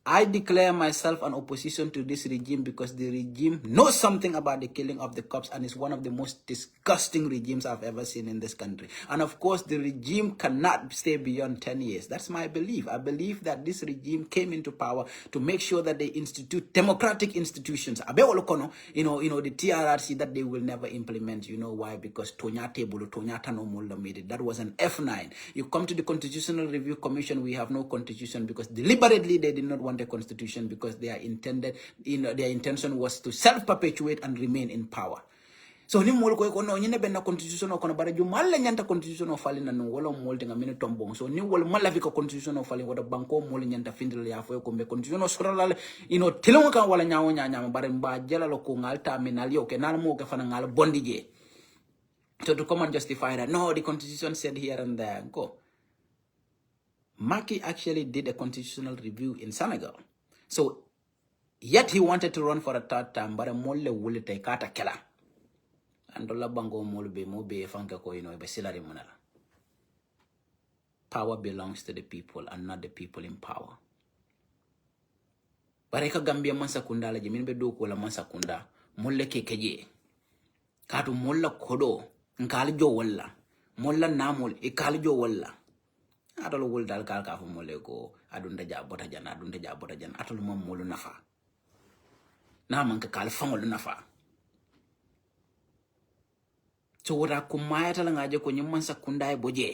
I declare myself an opposition to this regime because the regime knows something about the killing of the cops and is one of the most disgusting regimes I've ever seen in this country. And of course, the regime cannot stay beyond 10 years. That's my belief. I believe that this regime came into power to make sure that they institute democratic institutions. The TRRC that they will never implement. You know why? Because Tonyata no mulda made it. That was an F9. You come to the Constitutional Review Commission, we have no constitution because deliberately they did not want a constitution because they are intended, their intention was to self-perpetuate and remain in power. So ni mol ko no nyine ben na constitution ko no bare ju mal nyanta constitution fali na no wala mol tinga mine tombong so ni wol mal fi ko constitution fali wada banko mol nyanta findel ya fo ko be constitution sorala tilon kan wala nyaawo nyaama bare mba jalalo ko ngal terminal yo ke nan mo ke fana ngal bondi je. So to come and justify that no the constitution said here and there go. Macky actually did a constitutional review in Senegal. So, yet he wanted to run for a third term, but a mole will take kata kela. And dola bango mole be mobe fanka ko be silari munala. Power belongs to the people and not the people in power. Bareka Gambia mansakunda la jimin be do ko la mansakunda mole kekeje. Katu molla kodo nkali jo walla. Molla namol e kali jo walla. Adolo wul dal kal ka fu mole ko adunda ja bota jan atul mom molu nafa na man ka kal fangol nafa so wora kumaya tala ngaje ko nyimman sakunda e boje.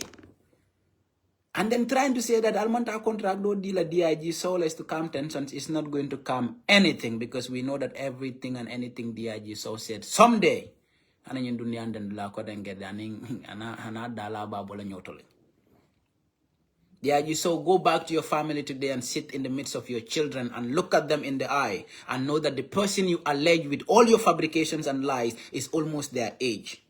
And then trying to say that Almanta contract do deal a DIG soulless to calm tensions is not going to calm anything, because we know that everything and anything DIG so said someday. Ana nyin dunia and la ko den get ana dala babola nyotole. DIG so go back to your family today and sit in the midst of your children and look at them in the eye and know that the person you allege with all your fabrications and lies is almost their age.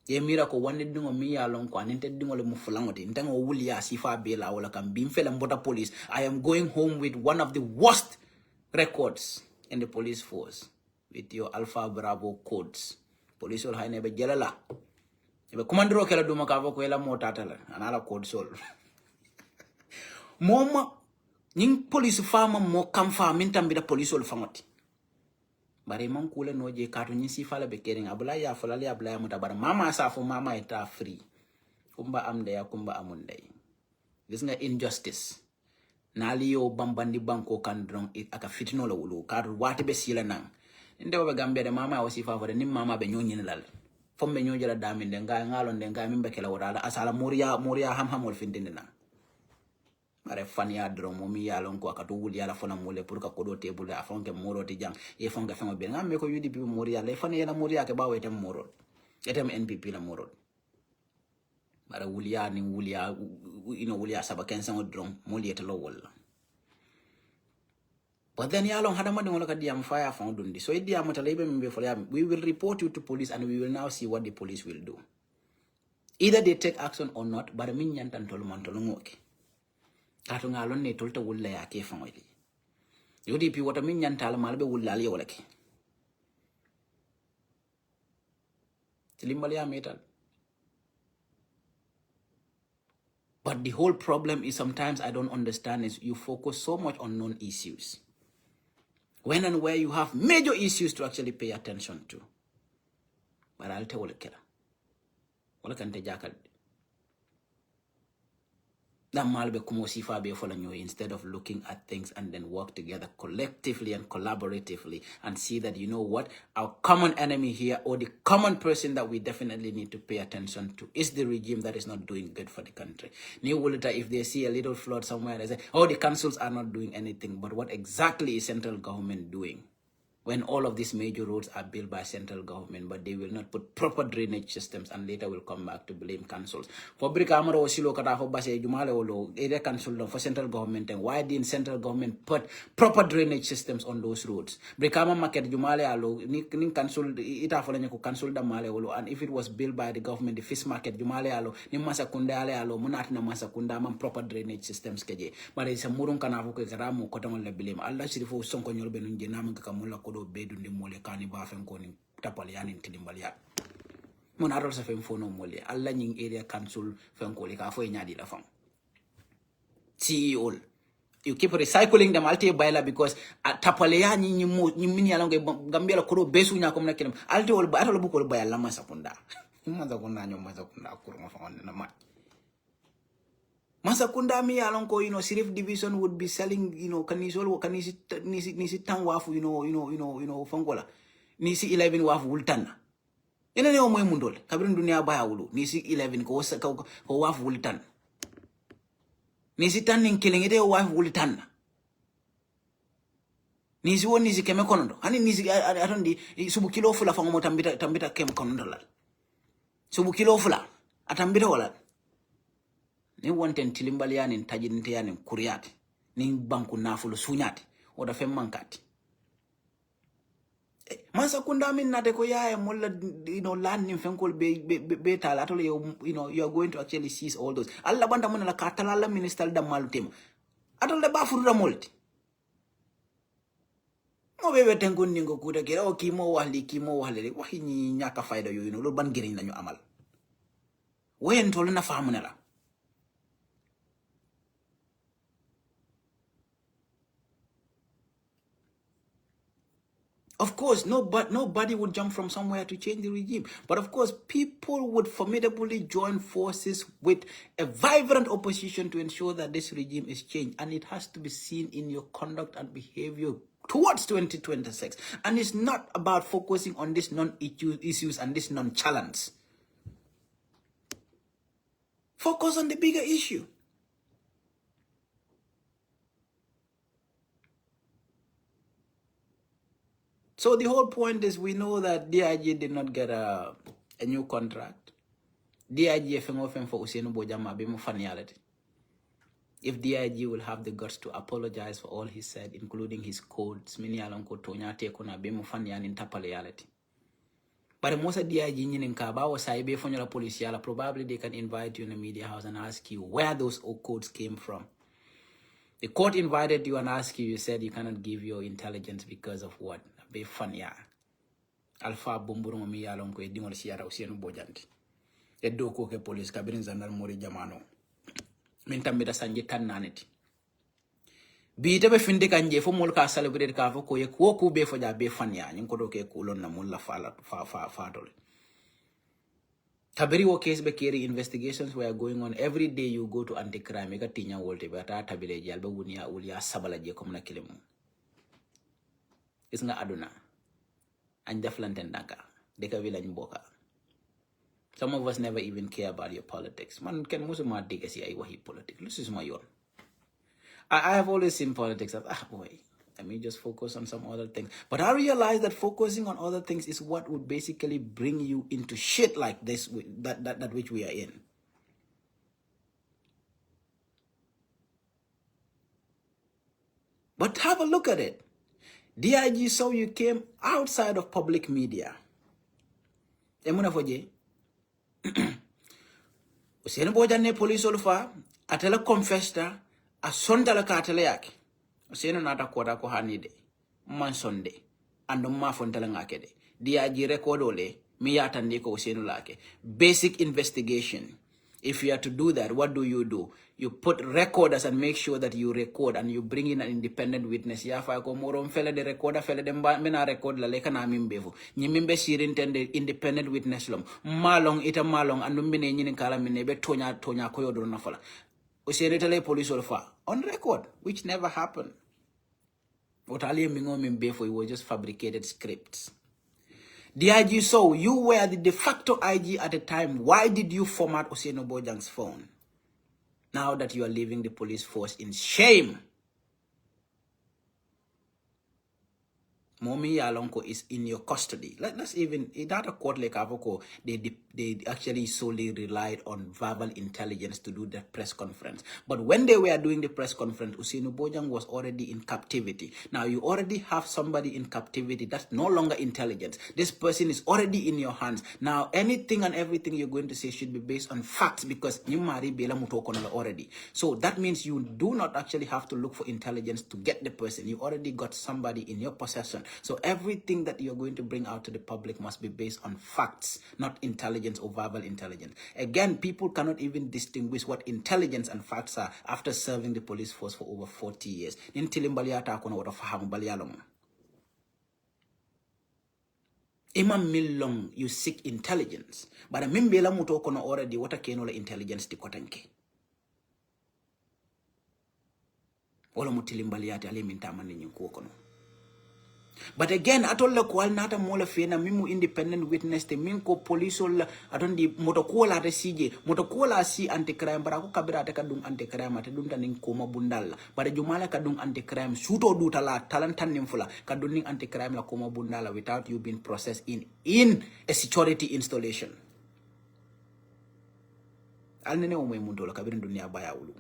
Ye miracle one dingo mi ya long ko aninte dingo le mufulangote ntango wuli ya sifa bela wala kam bimfela mbota police. I am going home with one of the worst records in the police force with your Alpha Bravo codes. Police will haine be jelala be commandro kala duma ka ko ela motatala anala code sol moma ning police fama mo kam fa min tambida police ol fangoti bare man kula no je kato nyi sifala be kering abula ya fala ya abula ya mutabara mama safo mama ita free kumba amde ya kumba amunde gis nga injustice nali yo bambandi banko kan drong aka fitino la wulu kato wati be sila nang inde ba Gambia de mama wasi fa fore nim mama be nyonyi lal fombe nyonji la dami de nga ngalo de nga mimbe kala wala asala muriya ham wol findinde nang bare fan ya dro momi ya lon ko akatu wul ya la fona mole pour ka kodo tebul a fonke moro ti jang e fonga fama be ngam me ko UDP moro ya le fan ya la moro ya ke bawo etem moro etem NPP la moro bare wul ya ni wul ya wul ya saba ken sango dro moli et lo wol but then ya lon hadama de wala ka diam fire fon dundi so diam mata lebe mbe fola we will report you to police and we will now see what the police will do. Either they take action or not, bare min nyantan tolo man tolo ngoke kato ngalon ne tolta wulla ya ke fangoyli yodi pi wata min nyantala malbe wulla ali wala ke tilimbal ya metal. But the whole problem is sometimes I don't understand is you focus so much on non-issues when and where you have major issues to actually pay attention to. But I'll tell you wala kante jakal instead of looking at things and then work together collectively and collaboratively and see that, you know what, our common enemy here, or the common person that we definitely need to pay attention to, is the regime that is not doing good for the country. If they see a little flood somewhere, they say, oh, the councils are not doing anything. But what exactly is central government doing when all of these major roads are built by central government, but they will not put proper drainage systems, and later will come back to blame councils? For Brikamaro Osilo Kataho Base Jumale Olo, area council for central government, and why didn't central government put proper drainage systems on those roads? Brikama Market Jumale Alo, Ning council Itafolanyako council Damale Olo, and if it was built by the government, the fish market Jumale Alo, Nimasakunda Alo, Munatina Masakunda, man proper drainage systems Keje. But it's a Murun Kanafu Karamu Kotamon Lebilim. Allah Shirifo Sonko Yorben Jenam Kamula bedu ndi mole kani ba fen ko ni tapal yani tilimbal ya mon arol sa fen fono mole alla nying area council fen ko le ka fo nyaadi la fam CEO you keep recycling them alte bayla because tapal ya ni min ya longe Gambia la ko besu nya ko na kinam alte wol ba atol bu ko bayal la masakunda masakunda nyo masakunda ko ma fa na ma Masakunda mi along ko, Sirif division would be selling, kanisi tan wafu, fangola. Nisi 11 wafu wultana. Ina ne omoy mundol. Kabirin dunia baya wulu. Nisi 11 ko wafu wultana. Nisi tan ning killing ite wafu wultana. Nisi won nisi keme konondo. Hani nisi atondi subu kilo fula fangomo tambita kem konondo lal. Subu kilo fula atambita wala. Ni wanten tilimbali yani tajinte yani kuriati ni banku nafulu sunyati oda fem mankati masa kunda min nate ko yae molla land ni fenkol be tala atole you are going to actually seize all those alla banda mun la katala la minister da malutim atole ba furu da molti mo bebe tengun ningo kuda kira o kimo wahli wahi ni nyaka fayda yo lo ban geriñ lañu amal wen tolu na famu ne la Of course, nobody would jump from somewhere to change the regime. But of course, people would formidably join forces with a vibrant opposition to ensure that this regime is changed. And it has to be seen in your conduct and behavior towards 2026. And it's not about focusing on these non-issues and this non-challenge. Focus on the bigger issue. So the whole point is we know that DIG did not get a new contract. DIG for Usainu Bojama be faniality. If DIG will have the guts to apologize for all he said, including his codes, mini alonko tonya take on a be fanian in tapaleality. But most of DIG in Kaba or Saibe Fonyola Policiala, probably they can invite you in a media house and ask you where those codes came from. The court invited you and asked you, you said you cannot give your intelligence because of what? Be funny. Alpha Bumburu mi alonko e dingol siara usienu bojanti. E doko ke police kabirin zandar mori jamano. Mintamida sanje tan naneti. Bi tebe finde kanje fo mol ka celebrate ka fo ko ye ko ku be fo ja be fanya nyin ko do ke kulon na mulla fa dole. Tabiri wo case be keri investigations were going on every day. You go to anti-crime ega tinya wolte be ta tabile jalbe wunia ulia sabala je kom na kilemu. Is nga aduna and deflanten daka deka village boka. Some of us never even care about your politics. Man can most of my dig see wahi politics. This is my own. I have always seen politics as boy, let me just focus on some other things. But I realize that focusing on other things is what would basically bring you into shit like this that which we are in. But have a look at it. DIG saw you came outside of public media. Emuna foje. Usene bojane police olfa atela confesta a sondala ka atela yake. Usene nata kwata ko hanide. Man sonde. Ando ma fontala ngakede. DIG record ole mi yatandi ko usene lake. Basic investigation. If you are to do that, what do? You put recorders and make sure that you record and you bring in an independent witness. Ya fa ko morom fele de recorder fele de mena record la leka na mimbevo. Nyimimbe shirintende independent witness lom. Malong ita malong andu mine nyini kala mine be tonya ko yodo na fala. Usiretele police olfa on record, which never happened. What ali mingo mimbefo, it was just fabricated scripts. DIG, so you were the de facto IG at the time. Why did you format Usainu Bojang's phone? Now that you are leaving the police force in shame. Momi Yalonko is in your custody. Let's even, in that court like Avoko, they actually solely relied on verbal intelligence to do the press conference. But when they were doing the press conference, Usainu Bojang was already in captivity. Now you already have somebody in captivity. That's no longer intelligence. This person is already in your hands. Now anything and everything you're going to say should be based on facts because Nimari Bela Mutokonola already. So that means you do not actually have to look for intelligence to get the person. You already got somebody in your possession. So everything that you're going to bring out to the public must be based on facts, not intelligence or verbal intelligence. Again, people cannot even distinguish what intelligence and facts are after serving the police force for over 40 years. Imam millong you seek intelligence, but a mimbela muto kono already what a kenola intelligence di kotanke. Wala mutilimbaliati ale mintamani nyukono. But again, atolla ko alnata mola fena mimu independent witness te minko police ol atondi motokola te sije motokola si anti-crime bara ko kabira te kadung anti-crime te dum tanin koma bundalla bara jumala kadung anti-crime suto duta la talantan nimfula kadung anti-crime la koma bundalla without you being processed in a security installation. Alnene o mundola kabirin dunia baya ulu.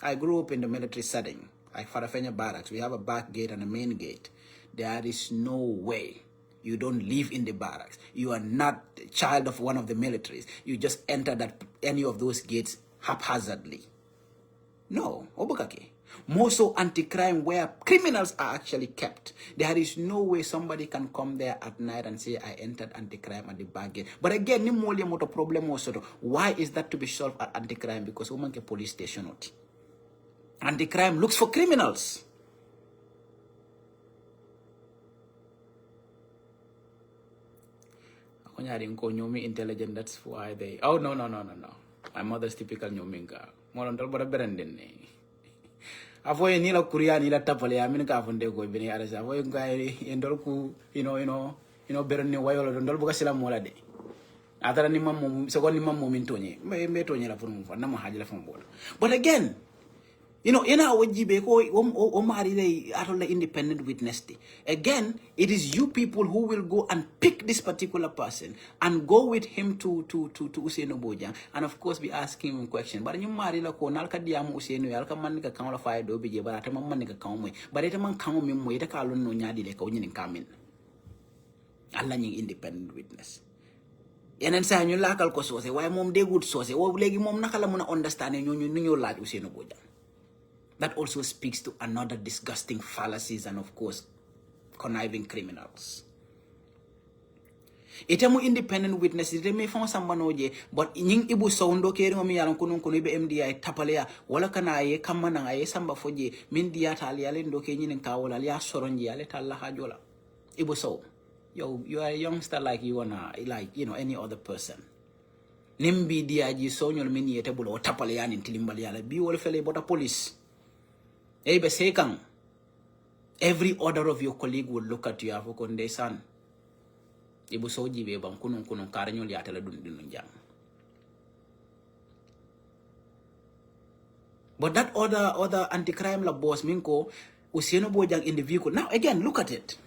I grew up in the military setting. Like Farafenya barracks, we have a back gate and a main gate. There is no way you don't live in the barracks. You are not a child of one of the militaries. You just enter any of those gates haphazardly. No, obukake. More so anti-crime where criminals are actually kept. There is no way somebody can come there at night and say, I entered anti-crime at the back gate. But again, ni moto problem also. Why is that to be solved at anti-crime? Because womanke police station not. Anti-crime looks for criminals. Kunyari ko nyomi intelligent, that's why they... Oh, no. My mother's typical nyominga. Molon dol bada berenden ne. Avoy ni la Korea ni la tapale amin ka fonde go bini arasa. Avoy ngai endol ku berenne wayolo dol buka sila mola de. Atara ni mammo so ni mammo min tonye. Me tonye la funu fa na mo haji la fon bola. But again, ina wajibe ko OMAR is a independent witness. Again, it is you people who will go and pick this particular person and go with him to Usainu Bojang and of course be asking him questions. But you marry la ko nalka diamu Usainu yalka man ka kan la fire do bije bara ta man ka kan mo. But ita man kan mo mo ita ka lon no nyadi le ka onyin kamin. Allah nying independent witness. Yenen sa ñu lakal ko sosé way mom de good sosé wo legi mom naka la mëna understand ñu laaj Usainu Bojang. That also speaks to another disgusting fallacies and of course conniving criminals. Itemu independent witness ite me fon sambanoje but nying ibu soundo keri ngomi yalan kunun kunu be MDI tapaleya wala kana ye kamana ye samba foje min dia tali yale ndoke nyinin kawala ya soronji yale talla hajola ibu so you are a youngster like you wanna like any other person. Nimbi dia ji so nyol min yete bulo tapaleya nin tilimbali yala bi wala fele bota police. Ebe sekang every order of your colleague will look at you afukonde san. Ibu soji be bang kunun karanyol ya tala dun jang. But that other anti-crime la boss minko Usainu Bojang in the vehicle. Now again, look at it.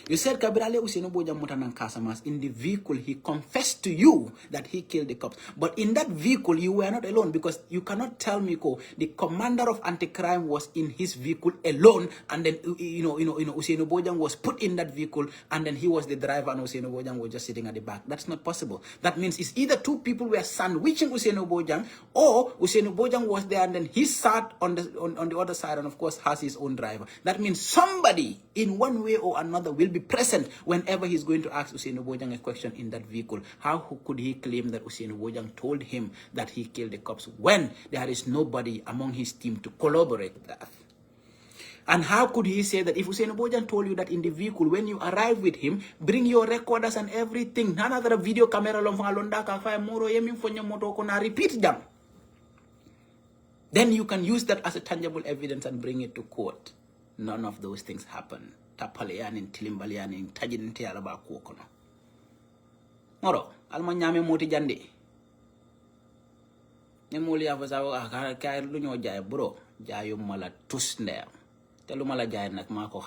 You said Kabirale Usainu Bojang Mutanan Kasamas in the vehicle. He confessed to you that he killed the cops. But in that vehicle, you were not alone because you cannot tell me the commander of anti-crime was in his vehicle alone, and then Usainu Bojang was put in that vehicle, and then he was the driver, and Usainu Bojang was just sitting at the back. That's not possible. That means it's either two people were sandwiching Usainu Bojang, or Usainu Bojang was there, and then he sat on the other side, and of course has his own driver. That means somebody in one way or another will be present whenever he's going to ask Usainu Bojang a question in that vehicle. How could he claim that Usainu Bojang told him that he killed the cops when there is nobody among his team to corroborate that? And how could he say that if Usainu Bojang told you that in the vehicle when you arrive with him, bring your recorders and everything, none other video camera long repeat them, then you can use that as a tangible evidence and bring it to court. None of those things happen. Tapaleyan in Tilimbalian in Tajin Tiaraba Kuokono. Moro, Almanyame Moti Jandi. Nemulia was our Kaluno Jai Bro, Jayo Mala Tusnare. Telumala Jai Nak Marco.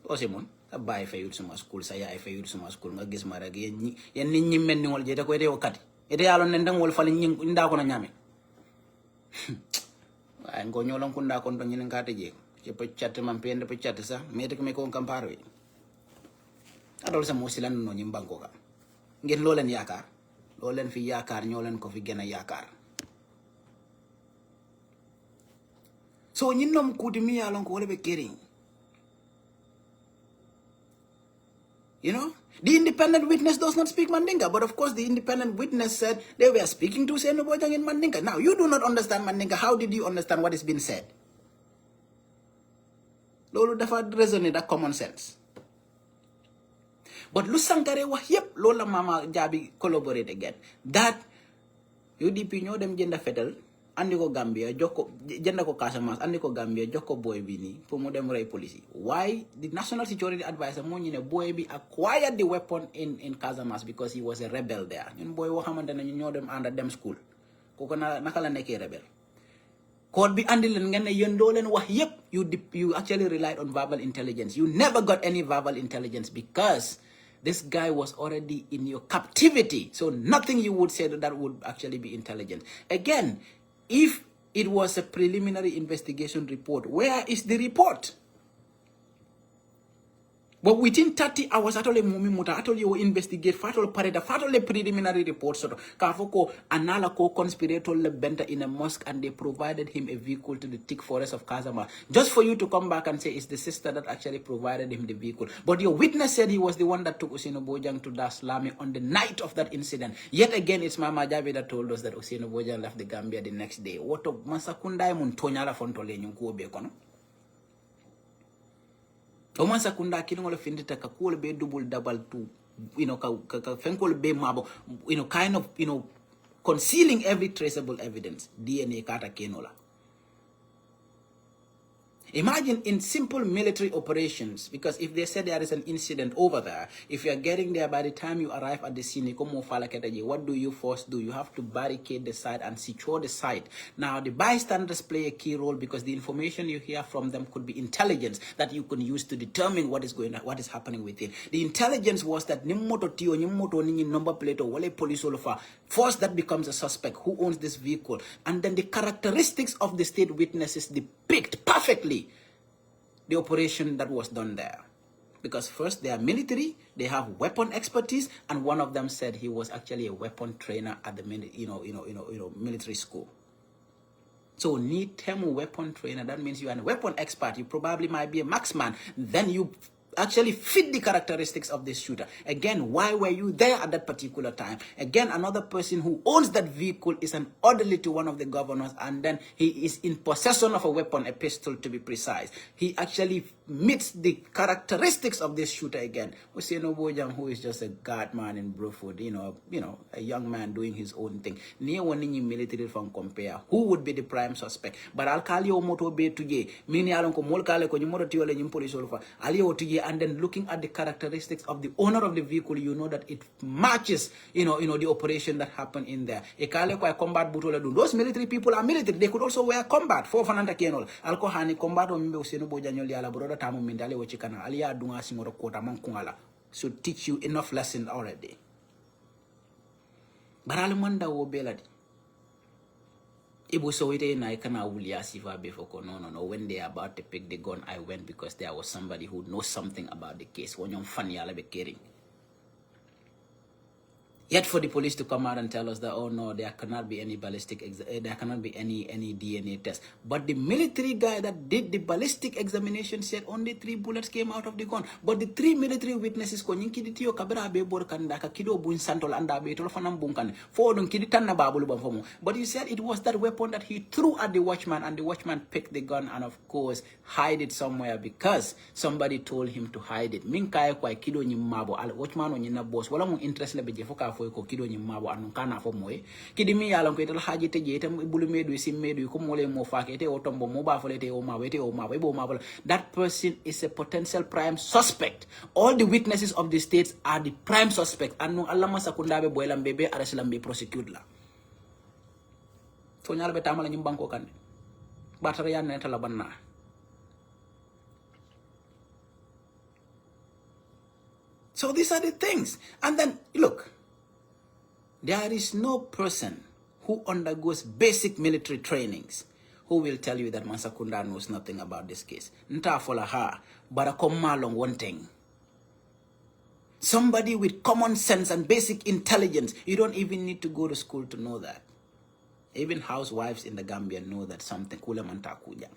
Osimon, a buy for you some school, say I for you some school, Magis Maragi, and Nin Manual Jetaquete or Cat. Idealon and then will fall in Dakonanyame. I'm going along Kunda Kondonin and Cartage. Je peux chatter man pende pe chatter sa mete ko me ko compare adol sa mo silan no nyim banko ka ngeen lo len yakar fi yakar ñoo len ko fi gëna yakar so ñin nom kuti mi yalon ko wala be kering the independent witness does not speak Mandinka, but of course the independent witness said they were speaking to Usainu Bojang in Mandinka. Now you do not understand Mandinka. How did you understand what is being said? Lolo dafa resonate that common sense. But Lusankare wa yep Lola Mama Jabi collaborate again. That UDP ñoo dem jënda fetal andi ko Gambia joko jënda ko Casamance andi ko Gambia joko boy bi ni pour mu dem ray police. Why the national security advisor mo ñu ne boy bi acquired the weapon in Casamance because he was a rebel there. Ñun boy wo xamantene ñoo dem anda dem school. Koko naka la nekké rebel. Court be andil ngene yendolen wax yep you actually relied on verbal intelligence. You never got any verbal intelligence because this guy was already in your captivity. So nothing you would say that would actually be intelligent. Again, if it was a preliminary investigation report, where is the report? But within 30 hours, atole mumimuta, atole you investigate, fatole pareda, fatole preliminary report, sort of, kafoko anala ko conspirator le benta in a mosque, and they provided him a vehicle to the thick forest of Kazama, just for you to come back and say it's the sister that actually provided him the vehicle. But your witness said he was the one that took Usainu Bojang to Dar Salami on the night of that incident. Yet again, it's Mama Jabi that told us that Usainu Bojang left the Gambia the next day. What of Masakundai Muntonyala Fontole Nyunku Bekono? Oman Sakunda killing all of Findita Kakul be double to kind of, concealing every traceable evidence. DNA kata kenola. Imagine in simple military operations, because if they said there is an incident over there, if you are getting there by the time you arrive at the scene, what do you first do? You have to barricade the site and secure the site. Now, the bystanders play a key role because the information you hear from them could be intelligence that you can use to determine what is going on, what is happening within. The intelligence was that number plate or police first that becomes a suspect who owns this vehicle, and then the characteristics of the state witnesses depict perfectly the operation that was done there. Because first, they are military, they have weapon expertise, and one of them said he was actually a weapon trainer at the military school. So need term weapon trainer, that means you are a weapon expert. You probably might be a marksman. Then you actually fit the characteristics of this shooter. Again, why were you there at that particular time? Again, another person who owns that vehicle is an orderly to one of the governors, and then he is in possession of a weapon, a pistol to be precise. He actually meets the characteristics of this shooter again. We see Nobojang, who is just a guard man in Bruford, a young man doing his own thing. Near one in military from compare, who would be the prime suspect? But I'll call you moto be today. Mini alonko molkale ko nyimoto tiwale nyimpoli solfa. Alio today, and then looking at the characteristics of the owner of the vehicle, you know that it matches, the operation that happened in there. Ekale kwa combat butola do. Those military people are military. They could also wear combat. For fananta kenol. Alko hani combat o mimbe usenu bojanyoli ala broda tamu mindale wachikana. Alia dunga singoro kota mankungala. Should teach you enough lesson already. Barale manda wo beladi. Ibu so ite na ikana ulia sifa before no. When they are about to pick the gun, I went because there was somebody who knows something about the case. When you're funny, I'll be caring. Yet for the police to come out and tell us that, oh no, there cannot be any there cannot be any DNA test. But the military guy that did the ballistic examination said only 3 bullets came out of the gun. But the 3 military witnesses ko nyinki ditiyo kabira be bor kanda ka kido bun santol anda be tolo fanam bunkan. For don kidi tanna babulu banfomo. But he said it was that weapon that he threw at the watchman, and the watchman picked the gun and of course hide it somewhere because somebody told him to hide it. Min kaya kwa kido nyimabo al watchman onyina boss wala mo interest le beje foka ko kido nyimabo anu kana fo moy kidi mi yalon ko ital haji teje tam bulu medu sim medu ko mole mo fakete o tombo mo ba folete o ma wete o ma bo ma. That person is a potential prime suspect. All the witnesses of the states are the prime suspect, and no Allah masakunda be boylam bebe arreslam be prosecute la fo nyal be tamala nyim banko kan batara yan neta la banna. So these are the things. And then look, there is no person who undergoes basic military trainings who will tell you that Mansakunda knows nothing about this case. Nta fola ha, but a come along one thing. Somebody with common sense and basic intelligence. You don't even need to go to school to know that. Even housewives in the Gambia know that something kule manta kuja.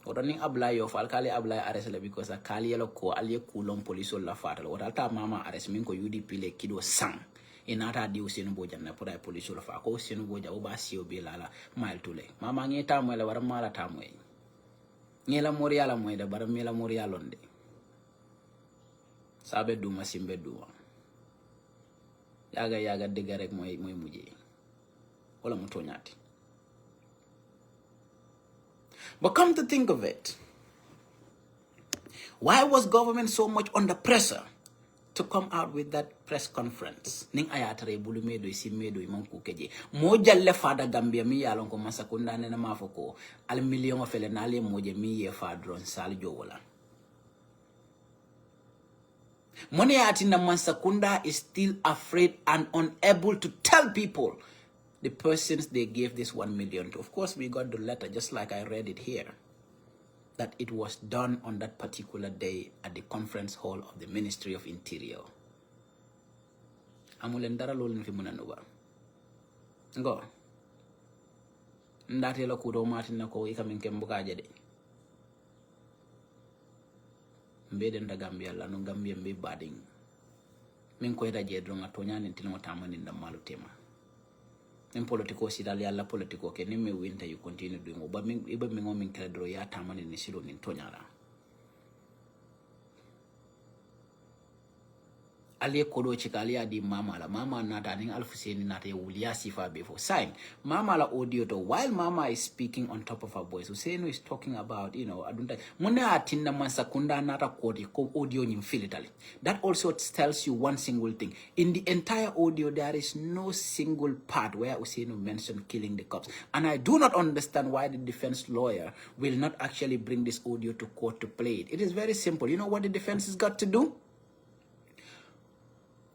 Odaning ablay of alkali ablay arrestle because akali yelo ko aliye kulong police la fatal. Odalta mama arrest min ko UDP le kido sang. Inata di usinu boja na pura police la fa ko usinu boja oba sio bilala mile tule. Mama ngeta mo la war mala tamwe. Ngela moriala mo da bar mela morialonde. Sabe duma simbe duma. Yaga diga rek moy mujé. Wala mo tonyati. But come to think of it, why was government so much under pressure to come out with that press conference? Ning ayatare bulu medo isi medo imanku keje. Moja le fada Gambia mi yalon ko masakunda nena mafoko al million of elenale moje mi ye fadron sal jowola. Mone atina Mansakunda is still afraid and unable to tell people the persons they gave this 1 million to. Of course, we got the letter, just like I read it here, that it was done on that particular day at the conference hall of the Ministry of Interior. Amulendara lolin fi munanuba. Go. Ndate la kudo martin na ko ikamin kembuka jade. Mbeden da Gambia la no Gambia mbe bading. Min ko eda jedro ngatonya ni tinwa tamani nda malu tema. In political sidali alla political ke nimme winter you continue doing but me ibe me ngomin kredro ya tamani ni silo ni tonyala. Ali kodo chikali di mama la mama nata ning alfuseni nata wuliya sifa before sign mama la audio to while mama is speaking on top of her voice Hussein is talking about adunta muna atinna man sakunda nata kodi ko audio nyim filitali. That also tells you one single thing. In the entire audio there is no single part where Hussein mentioned killing the cops, and I do not understand why the defense lawyer will not actually bring this audio to court to play it. It is very simple. You know what the defense has got to do?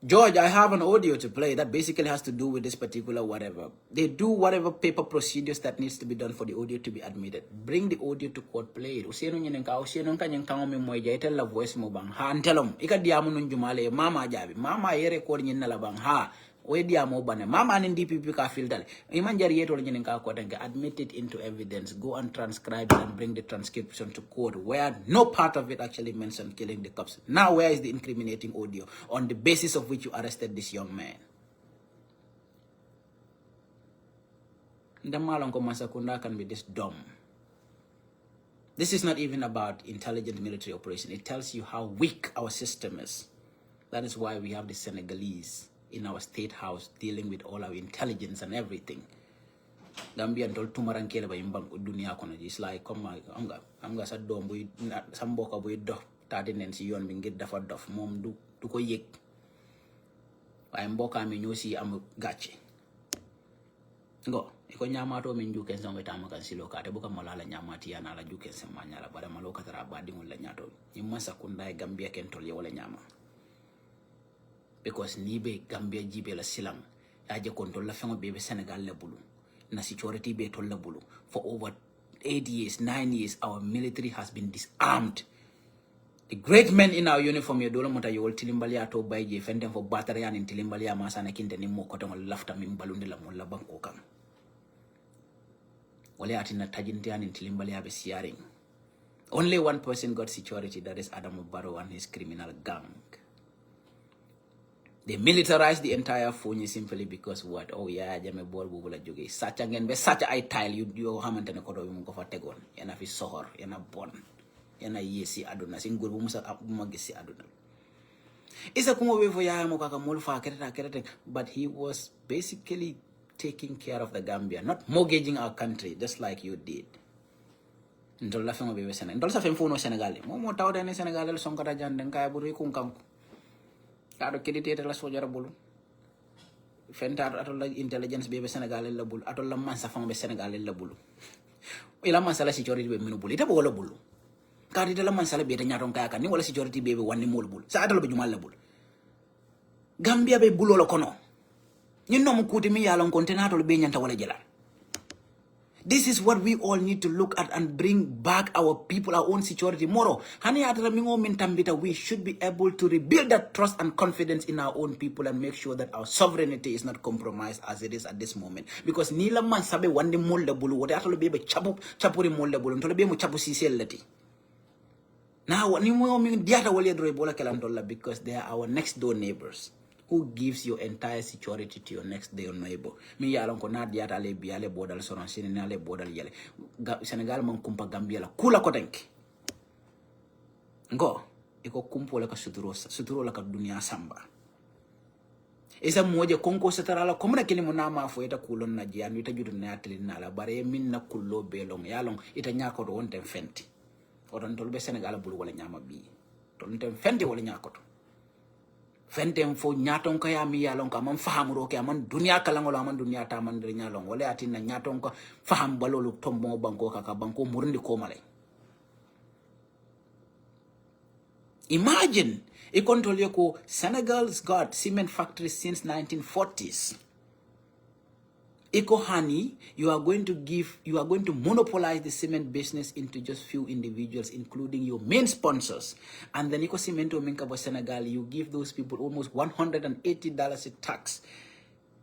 George, I have an audio to play that basically has to do with this particular whatever. They do whatever paper procedures that needs to be done for the audio to be admitted. Bring the audio to court, play it. Usieno nyenenka, usieno nka nyenka mi moja, itel la voice mo bang. Ha, antelom, ika diamu nunjumale, mama Jabi. Mama yere kodi nyenna la bang. Ha, we diamu bane. Mama nin DPP ka filter. Iman jari yeto nyenenka kwa tenke. Admit it into evidence. Go and transcribe it and bring the transcription to court where no part of it actually mentioned killing the cops. Now where is the incriminating audio on the basis of which you arrested this young man? Ndamalongo Masakunda can be this dumb. This is not even about intelligent military operation. It tells you how weak our system is. That is why we have the Senegalese in our state house dealing with all our intelligence and everything. Gambia told tumaran kele ba imbang dunia kono is like come am sa dom buy sa mboka buy dox tadi nen ci yoon bi ngir dafa dof mom du ko yek waye mboka mi ñoo ci am gatché ngo iko nyamato min juken sama tama kan silo kate buka malala nyamati yana la juken sama nyala bada maloka tara badi ngul la nyato ni masa kunda Gambia ken tol wala nyama because ni be Gambia jibe la silang aje kontrol la fengo be Senegal la bulu na security be tol la bulu for over 8 years 9 years our military has been disarmed. The great men in our uniform ye dolo mota yol tilimbali ato bayje fenten for batarian in tilimbali masana kinte ni mo koto lafta min balunde la mo la banko kam wale atina tajinte in tilimbali abe siaring. Only one person got security, that is Adam Barrow and his criminal gang. They militarized the entire phone simply because what? Oh yeah, jame bor bubu la joge. Such again, be such I tile you hamantene kodo mu ko fa tegon. Yana fi sohor, yana bon. Yana yesi aduna singur bu musa magisi aduna. Isa kuma we fo ya mo kaka mol fa kereta, but he was basically taking care of the Gambia, not mortgaging our country just like you did. Ndol la fengo be Senegal. Ndol sa fen fo no Senegal. Mo tawda ne Senegal el sonkata janden kay buru kun kanko. Kado kedite la sojara bulu fenta atol la intelligence be Senegal la bulu atol la mansa fam be Senegal la bulu ila mansa la security be minu bulu ita bo la bulu kadi la mansa la be ta nyaton kaya kan ni wala security be wanni mol bulu sa atol be jumal la bulu Gambia be bulo la kono ñun no mu kuti mi yalon kontenatol be nyanta wala jela. This is what we all need to look at and bring back our people, our own security. Moro, we should be able to rebuild that trust and confidence in our own people and make sure that our sovereignty is not compromised as it is at this moment. Because nila man sabe wande molda bulu, wote atolo bebe chapuri molda bulu, ntolo bebe mu chapu siselati. Now, ni mo mi diata wali adro ebola kelantola because they are our next door neighbors. Who gives your entire security to your next door neighbor? Mi yalon ko na diata le biale bodal soron sini na le bodal yele. Senegal man kumpa Gambia la kula ko denk. Ngo iko kumpo la ka suturo la ka dunia samba. Isa moje konko setara la komna kini munama fo ita kulon na jianu ita judu na atli na la bare min na kullo belong yalon ita nyako do wonten fenti. Odon tolbe Senegal bulu wala nyama bi. Tolten fenti wala nyakoto. Fentem fo nyaton ko ya mi yalon ko man fahamuro ke man dunia kalangolo man dunia ta man de nyalon wala atina nyaton ko faham balolu tombo banko kaka banko murundi ko male. Imagine a control yoko Senegal's got cement factories since 1940s. Eco honey, you are going to monopolize the cement business into just few individuals, including your main sponsors. And then Eco Cemento Minkabo Senegal, you give those people almost $180 a tax.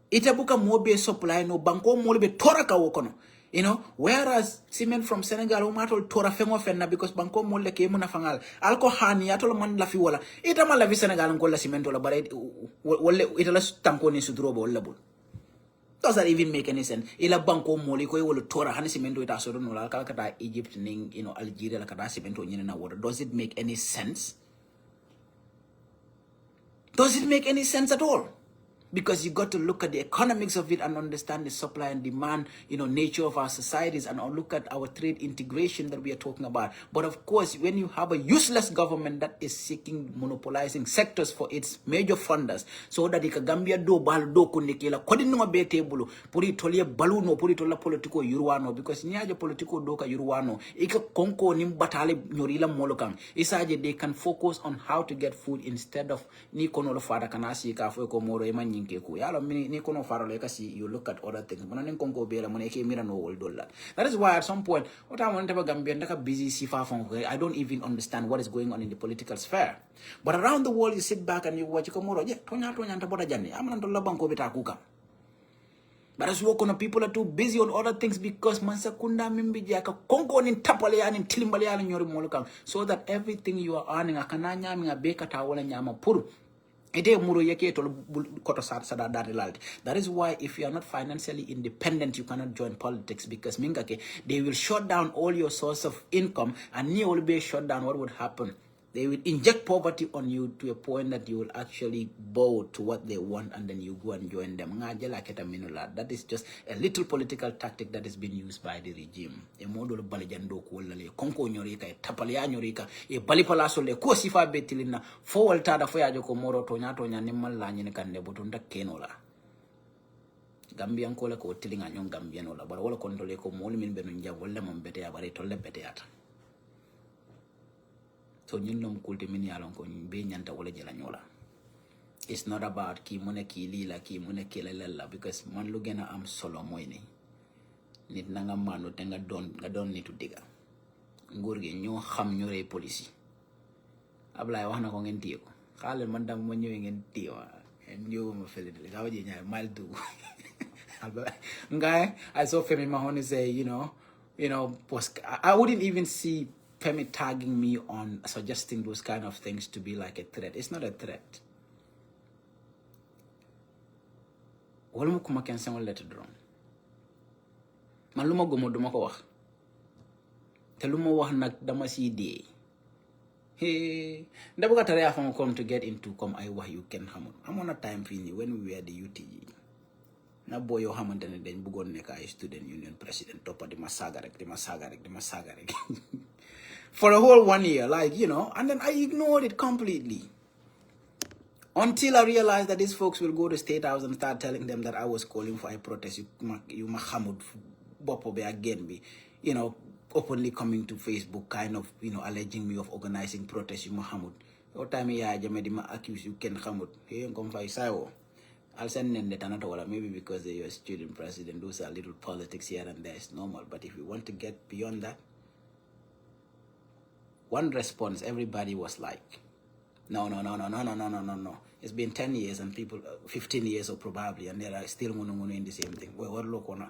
Itabuka mobe supply no banko molbe toraka wokono. You know, whereas cement from Senegal, umatol tora fengo fenna because banko mole ke muna fangal. Alko hani atol man la fi wala. Ita man la fi Senegal ngola cemento la bare wole ita la tanko ni sudrobo wala bul. Does that even make any sense? Ila banko moli ko wolo tora hani cemento ita so no la kata Egypt ning Algeria la kata cemento nyina na water. Does it make any sense? Does it make any sense at all? Because you got to look at the economics of it and understand the supply and demand, nature of our societies, and look at our trade integration that we are talking about. But of course, when you have a useless government that is seeking monopolizing sectors for its major funders, so that ika Gambia do bal do kundikila kodinuma be table puri tolie baluno puri tola politiko yuruano, because nyaje politiko doka yuruano ika konko nim batale nyorila molokang isaje they can focus on how to get food instead of ni kono lo fada kanasi ka fo ko moro e manyi you look at other things. That is why at some point, what I want to Gambia busy I don't even understand what is going on in the political sphere. But around the world, you sit back and you watch but as work on people are too busy on other things because Mansakunda Mimbijaka Kongo in Tapalean in Tilimbalian in your Molokang, so that everything you are earning a kananya a baker towel and yama puru. That is why if you are not financially independent, you cannot join politics, because they will shut down all your source of income, and you will be shut down. What would happen? They will inject poverty on you to a point that you will actually bow to what they want, and then you go and join them. That is just a little political tactic that is being used by the regime. Gambian kola ko tilinga nyong Gambian ola bara wala kontole ko mol min benu njam wala mom bete ya bare tolle bete ata. So ñun kulti min yalon ko be ñanta wala jela ñola. It's not about ki mune ki lila ki mune ki lella, because man lu gëna am solo moy ni nit na nga manu te nga don nitu diga nguur gi ñoo xam ñoré police Ablay wax na ko ngeen tiyo xalé man dam ma ñëwé ngeen tiyo en ñëw ma fele de ga waji ñaay mal du Guy, I saw Femi Mahoney say, I wouldn't even see Femi tagging me on suggesting those kind of things to be like a threat. It's not a threat. Wala mo kuma ken sen let drone. Man luma gomo duma ko wax. Te luma wax nak dama ci dé. Hey, ndabuga tare afam come to get into come I wax you can xamul. Amona time fini when we were the UTG. Na boy yo xamantene dañ bëggon nek ay student union president topa di masaga rek for a whole 1 year, and then I ignored it completely until I realized that these folks will go to State House and start telling them that I was calling for a protest. You Mahamud Bopobe again be, openly coming to Facebook, kind of, alleging me of organizing protests. You Mahamud, what time ya Jamedima accuse you can Hamud. Here you come for I'll send them the Tanatola, maybe because they're a student president, those are little politics here and there, it's normal. But if you want to get beyond that, one response, everybody was like, no. It's been 10 years and people, 15 years or probably, and they are still in the same thing. Well, what look on?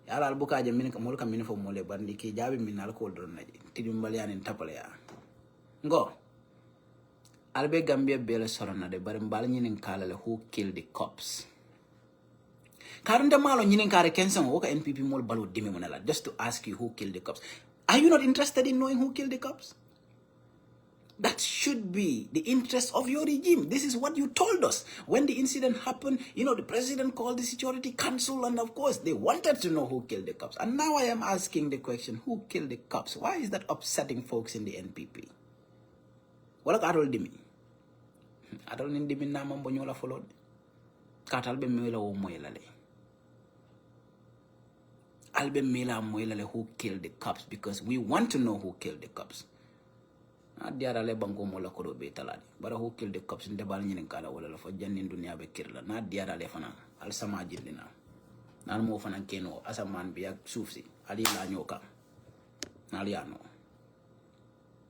Yala albuka jamini kamuluka mini for mole bandiki Jabi minal coldron tidimbalian in Tapalea. Go. Albe Gambia Bela Sorana de Barimbalin in Kalale who killed the cops. Karunda Malo Nin Kare Kenson Woka NPP Mol Balu Dimimonella, just to ask you who killed the cops. Are you not interested in knowing who killed the cops? That should be the interest of your regime. This is what you told us. When the incident happened, the president called the security council, and of course, they wanted to know who killed the cops. And now I am asking the question, who killed the cops? Why is that upsetting folks in the NPP? What are dimi? I don't need dimi na mambo nyola followed. Katalbe mela o moelale. Albe mela moelale who killed the cops, because we want to know who killed the cops. Na diara le bango mola ko do be talani. Bara who killed the cops inde bal nyinen kala wala fa jannin dunya be kirla. Na diara le fana al sama jindina. Nan mo fana keno asaman bi ak suufsi ali la nyoka. Na liano.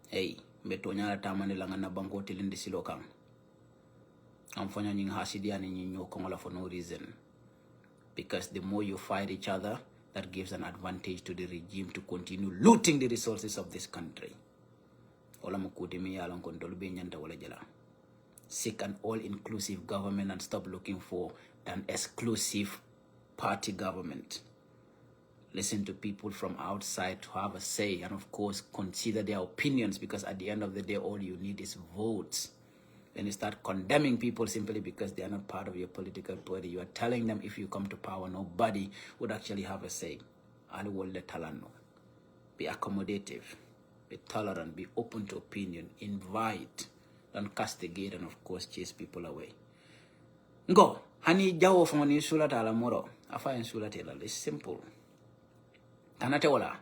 Hey, beto nyala tamane la ngana bango tilindi silo kam. Am fanya nying hasidiani nyinyo kongola for no reason. Because the more you fight each other, that gives an advantage to the regime to continue looting the resources of this country. Seek an all-inclusive government and stop looking for an exclusive party government. Listen to people from outside to have a say, and of course consider their opinions, because at the end of the day all you need is votes. Then you start condemning people simply because they are not part of your political party. You are telling them if you come to power, nobody would actually have a say. Be accommodative, be tolerant, be open to opinion, invite, don't castigate, and of course chase people away. Go, hani jawo foni sulata ala moro. Afa in sulata la. It's simple. Tanate wala.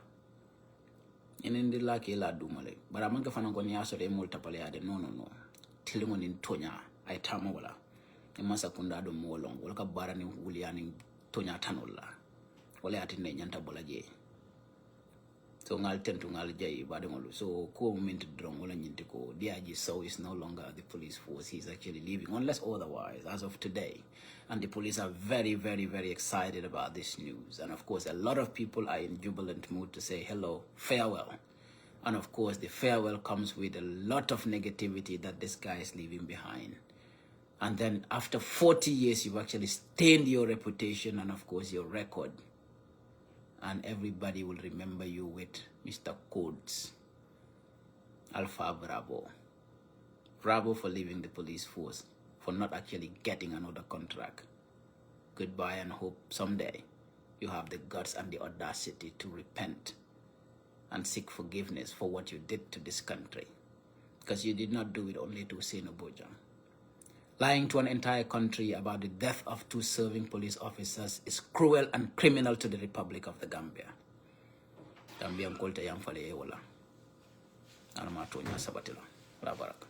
Inindi la ke la dumale. Bara manka fana ko niaso de multa pale ade no. Tilingo ni tonya ay tamo wala. Ni masa kunda do molong wala ka bara ni wuliani tonya tanola. Wala atinde nyanta bola je. So ngal tentu ngal jay badengolu. So ko moment drong wala nyinte ko DIG so is no longer the police force. He's actually leaving unless otherwise as of today. And the police are very, very, very excited about this news. And of course, a lot of people are in jubilant mood to say hello, farewell. And of course, the farewell comes with a lot of negativity that this guy is leaving behind. And then after 40 years, you've actually stained your reputation and of course your record. And everybody will remember you with Mr. Codes. Alpha Bravo. Bravo for leaving the police force, for not actually getting another contract. Goodbye, and hope someday you have the guts and the audacity to repent and seek forgiveness for what you did to this country. Because you did not do it only to Hussein Oboja. Lying to an entire country about the death of 2 serving police officers is cruel and criminal to the Republic of the Gambia. Gambia mkolte yamfale ewola. Anamatonya sabatila. Rabarak.